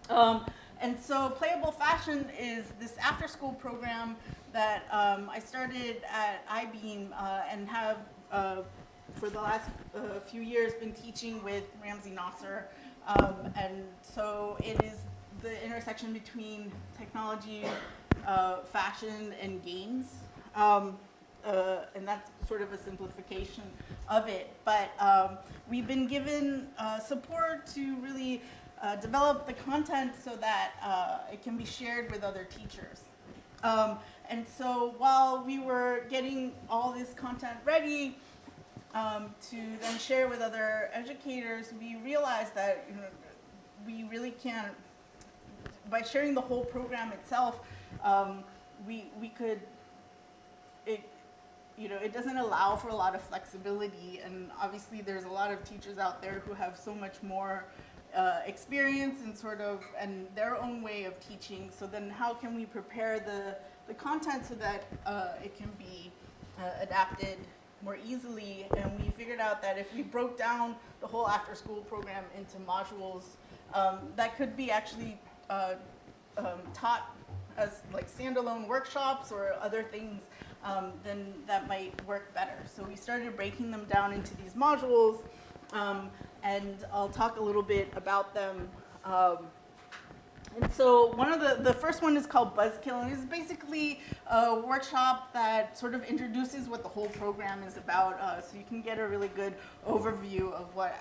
And so Playable Fashion is this after-school program that I started at iBeam and have for the last few years been teaching with Ramsey Nasser. And so it is the intersection between technology, fashion, and games. And that's sort of a simplification of it. But we've been given support to really develop the content so that it can be shared with other teachers. And so while we were getting all this content ready to then share with other educators, we realized that we really can't, by sharing the whole program itself, we could, it doesn't allow for a lot of flexibility, and obviously there's a lot of teachers out there who have so much more experience and their own way of teaching. So then how can we prepare the content so that it can be adapted more easily? And we figured out that if we broke down the whole after-school program into modules, that could be actually taught as like standalone workshops or other things, then that might work better. So we started breaking them down into these modules, and I'll talk a little bit about them. And so one of the first one is called Buzzkill, and it's basically a workshop that sort of introduces what the whole program is about, so you can get a really good overview of what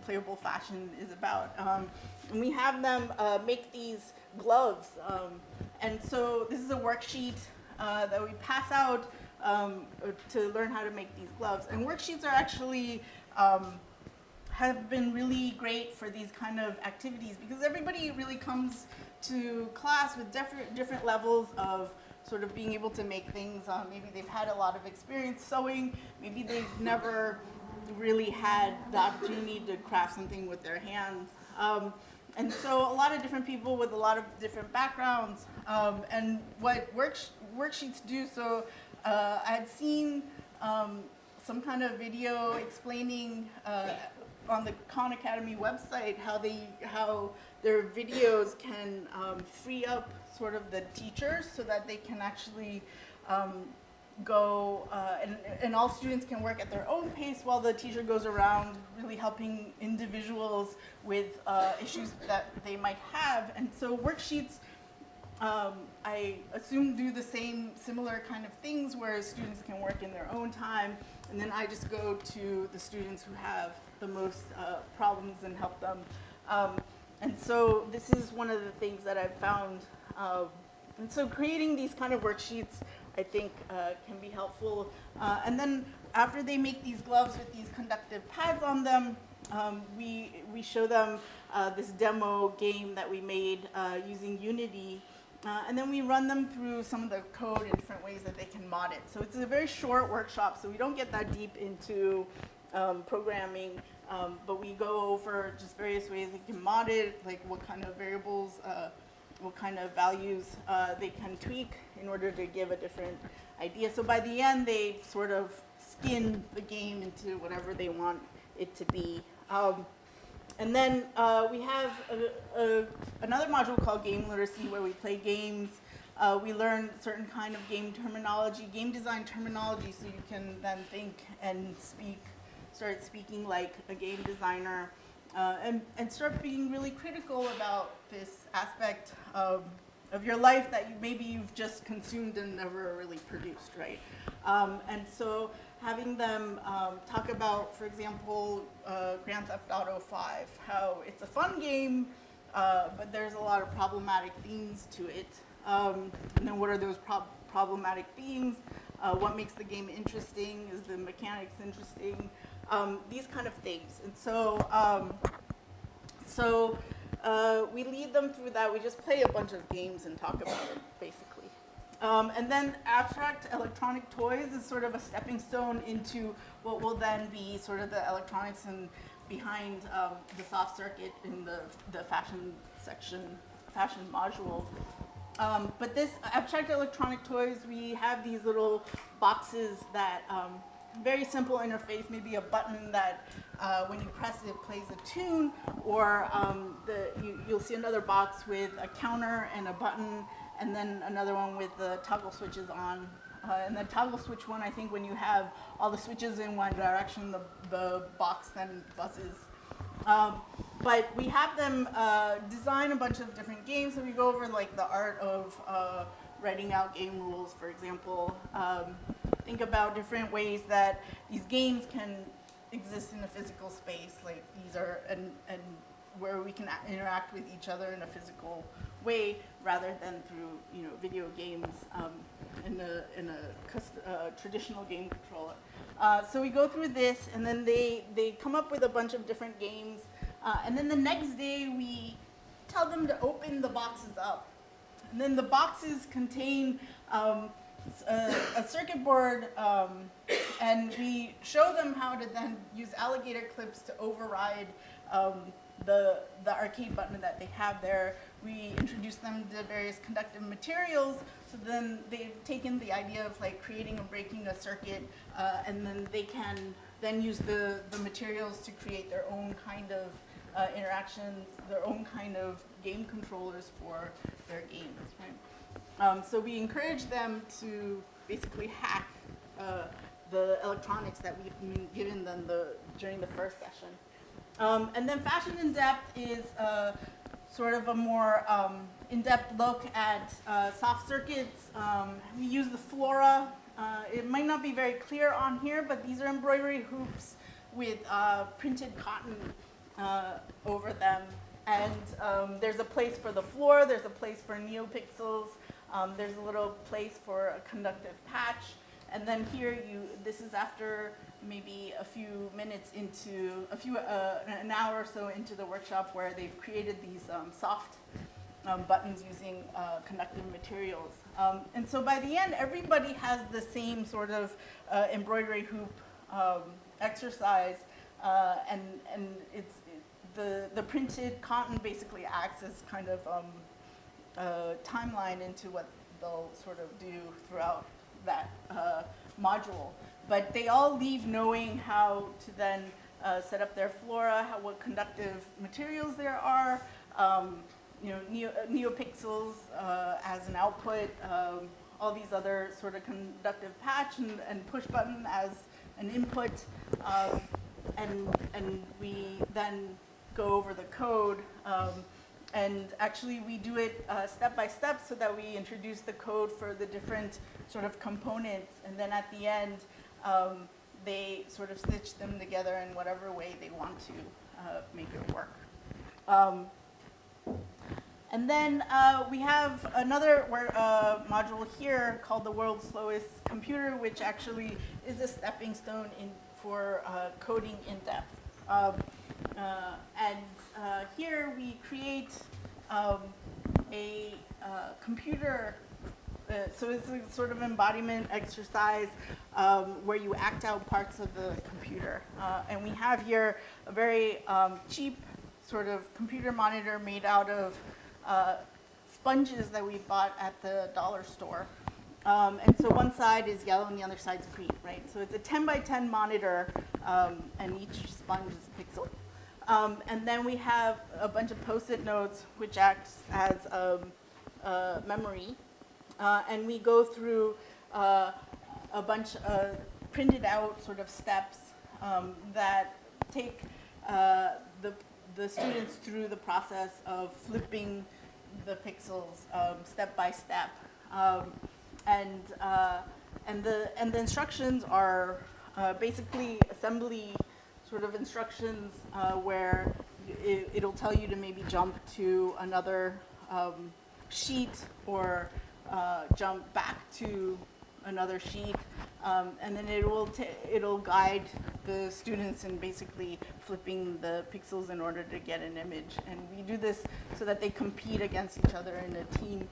Playable Fashion is about. And we have them make these gloves. And so this is a worksheet that we pass out to learn how to make these gloves. And worksheets are actually have been really great for these kind of activities, because everybody really comes to class with different levels of sort of being able to make things. Maybe they've had a lot of experience sewing, maybe they've never really had the opportunity to craft something with their hands. And so a lot of different people with a lot of different backgrounds. And what worksheets do, so I had seen some kind of video explaining on the Khan Academy website how their videos can free up sort of the teachers so that they can actually go and all students can work at their own pace while the teacher goes around really helping individuals with issues that they might have. And so worksheets, I assume, do the similar kind of things where students can work in their own time. and then I just go to the students who have the most problems and help them. And so this is one of the things that I've found. And so creating these kind of worksheets, I think, can be helpful. And then after they make these gloves with these conductive pads on them, we show them this demo game that we made using Unity. And then we run them through some of the code in different ways that they can mod it. So it's a very short workshop, so we don't get that deep into programming, but we go over just various ways they can mod it, like what kind of variables, what kind of values they can tweak in order to give a different idea. So by the end, they sort of skin the game into whatever they want it to be. And then we have another module called Game Literacy, where we play games. We learn certain kind of game terminology, game design terminology, so you can then think and start speaking like a game designer, and start being really critical about this aspect of your life that maybe you've just consumed and never really produced, right? And so having them talk about, for example, Grand Theft Auto 5, how it's a fun game, but there's a lot of problematic themes to it. And then what are those problematic themes? What makes the game interesting? Is the mechanics interesting? These kind of things. And so, we lead them through that. We just play a bunch of games and talk about it, basically. And then abstract electronic toys is sort of a stepping stone into what will then be sort of the electronics and behind the soft circuit in the fashion section, fashion module. But this abstract electronic toys, we have these little boxes that, very simple interface, maybe a button that when you press it plays a tune, or you'll see another box with a counter and a button, and then another one with the toggle switches on. And the toggle switch one, I think when you have all the switches in one direction, the box then buzzes. But we have them design a bunch of different games, so we go over like the art of writing out game rules, for example. Think about different ways that these games can exist in a physical space, like these are, and where we can interact with each other in a physical way rather than through video games in a traditional game controller. So we go through this, and then they come up with a bunch of different games, and then the next day we tell them to open the boxes up, and then the boxes contain a circuit board, and we show them how to then use alligator clips to override the arcade button that they have there. We introduce them to various conductive materials, so then they've taken the idea of like creating and breaking a circuit, and then they can then use the materials to create their own kind of interactions, their own kind of game controllers for their games, right? So we encourage them to basically hack the electronics that we've been given them during the first session. And then Fashion in Depth is sort of a more in-depth look at soft circuits. We use the Flora. It might not be very clear on here, but these are embroidery hoops with printed cotton over them. And there's a place for the floor, there's a place for neopixels, there's a little place for a conductive patch. And then here, this is after maybe a few minutes into, an hour or so into the workshop, where they've created these soft buttons using conductive materials. And so by the end, everybody has the same sort of embroidery hoop exercise, and it's the printed cotton basically acts as kind of a timeline into what they'll sort of do throughout that module. But they all leave knowing how to then set up their flora, what conductive materials there are, neopixels as an output, all these other sort of conductive patch and push button as an input, and we then go over the code. And actually, we do it step by step, so that we introduce the code for the different sort of components. And then at the end, they sort of stitch them together in whatever way they want to make it work. And then we have another module here called the World's Slowest Computer, which actually is a stepping stone for coding in depth. Here we create a computer. So it's a sort of embodiment exercise where you act out parts of the computer. And we have here a very cheap sort of computer monitor made out of sponges that we bought at the dollar store. And so one side is yellow and the other side's green, right? So it's a 10 by 10 monitor, and each sponge is a pixel. And then we have a bunch of Post-it notes, which acts as memory. And we go through a bunch of printed out sort of steps that take the students through the process of flipping the pixels step by step. And the instructions are basically assembly sort of instructions where it'll tell you to maybe jump to another sheet or jump back to another sheet, and then it'll guide the students in basically flipping the pixels in order to get an image. And we do this so that they compete against each other in a team.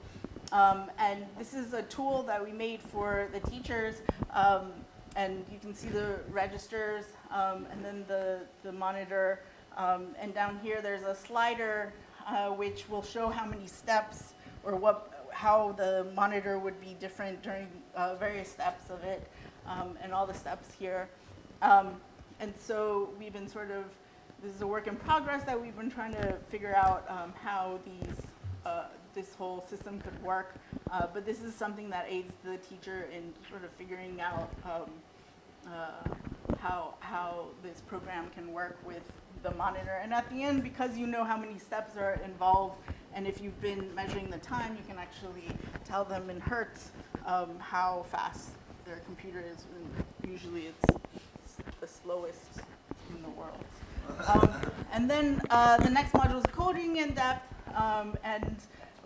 And this is a tool that we made for the teachers, and you can see the registers, and then the monitor, and down here there's a slider which will show how many steps or how the monitor would be different during various steps of it, and all the steps here. And so we've been this is a work in progress that we've been trying to figure out how this whole system could work. But this is something that aids the teacher in sort of figuring out how this program can work with the monitor. And at the end, because you know how many steps are involved, and if you've been measuring the time, you can actually tell them in hertz how fast their computer is. And usually it's the slowest in the world. And then the next module is coding in depth, and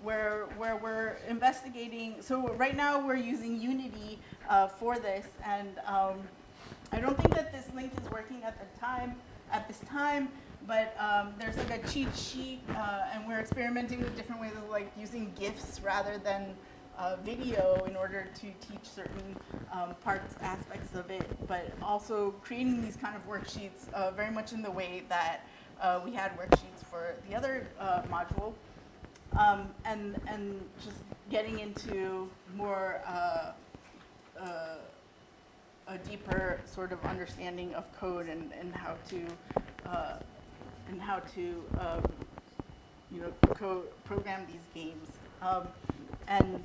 where we're investigating. So right now we're using Unity for this, and I don't think that this link is working at this time, but there's like a cheat sheet, and we're experimenting with different ways of like using GIFs rather than video in order to teach certain aspects of it, but also creating these kind of worksheets very much in the way that we had worksheets for the other module, and just getting into more a deeper sort of understanding of code and how to program these games. And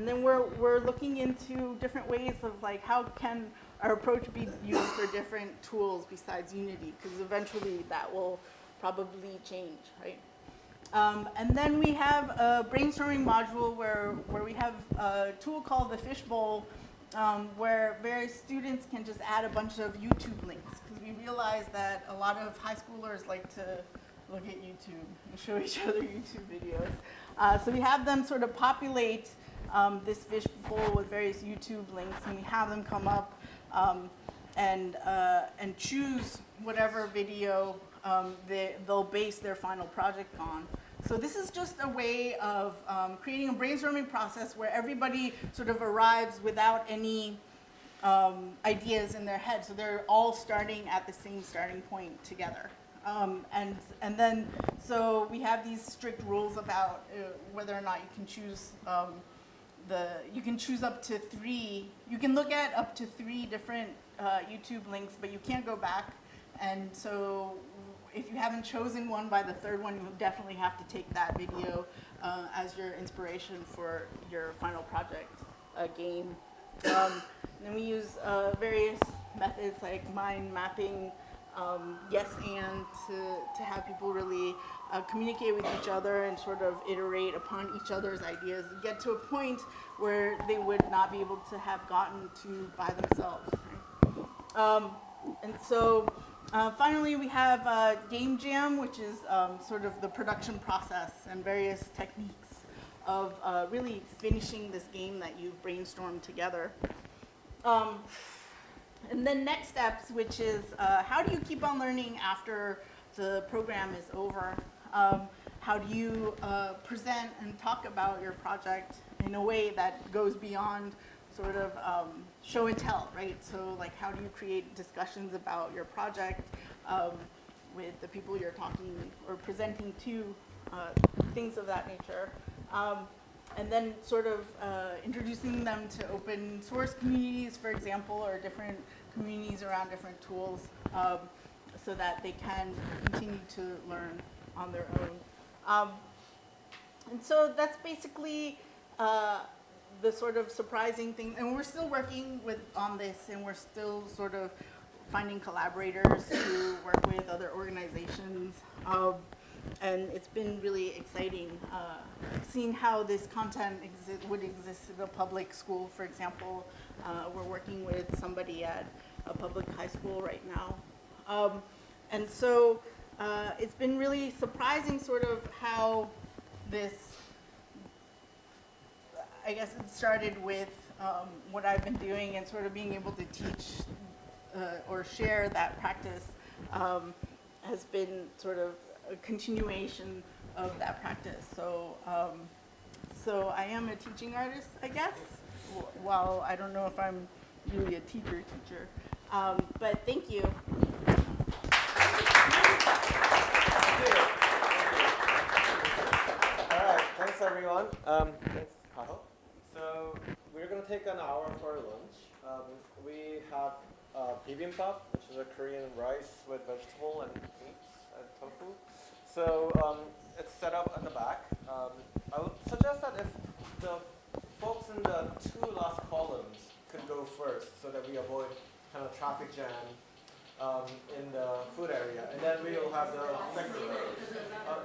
then we're looking into different ways of like how can our approach be used for different tools besides Unity, because eventually that will probably change, right? And then we have a brainstorming module where we have a tool called the Fishbowl, where various students can just add a bunch of YouTube links, because we realize that a lot of high schoolers like to look at YouTube and show each other YouTube videos. So we have them sort of populate this Fishbowl with various YouTube links, and we have them come up and choose whatever video they'll base their final project on. So this is just a way of creating a brainstorming process where everybody sort of arrives without any ideas in their head. So they're all starting at the same starting point together. And then, so we have these strict rules about whether or not you can choose you can choose up to 3. You can look at up to 3 different YouTube links, but you can't go back. And so if you haven't chosen one by the 3rd one, you definitely have to take that video as your inspiration for your final project game. Then we use various methods like mind mapping, yes and, to have people really communicate with each other and sort of iterate upon each other's ideas and get to a point where they would not be able to have gotten to by themselves. Right? And so finally we have Game Jam, which is sort of the production process and various techniques of really finishing this game that you've brainstormed together. And then next steps, which is how do you keep on learning after the program is over? How do you present and talk about your project in a way that goes beyond sort of show and tell, right? So like how do you create discussions about your project with the people you're talking or presenting to, things of that nature. And then sort of introducing them to open source communities, for example, or different communities around different tools so that they can continue to learn on their own. And so that's basically the sort of surprising thing. And we're still working on this, and we're still sort of finding collaborators to work with other organizations. And it's been really exciting seeing how this content would exist in a public school, for example. We're working with somebody at a public high school right now. And so it's been really surprising sort of how this, I guess it started with what I've been doing and sort of being able to teach or share that practice has been sort of a continuation of that practice. So, so I am a teaching artist, I guess. While I don't know if I'm really a teacher. But thank you. All right, thanks everyone. Thanks, Kaho. So we're gonna take an hour for lunch. We have bibimbap, which is a Korean rice with vegetable and meat and tofu. So it's set up at the back. I would suggest that if the folks in the two last columns could go first, so that we avoid kind of traffic jam in the food area, and then we will have the second row.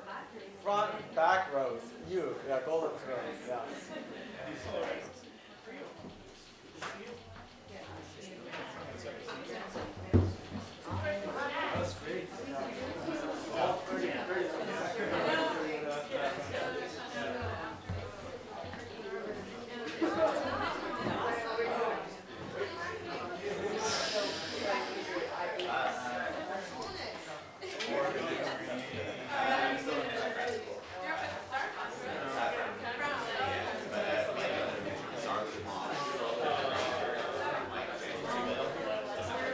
Front, back rows. Yeah, golden rows. Yeah.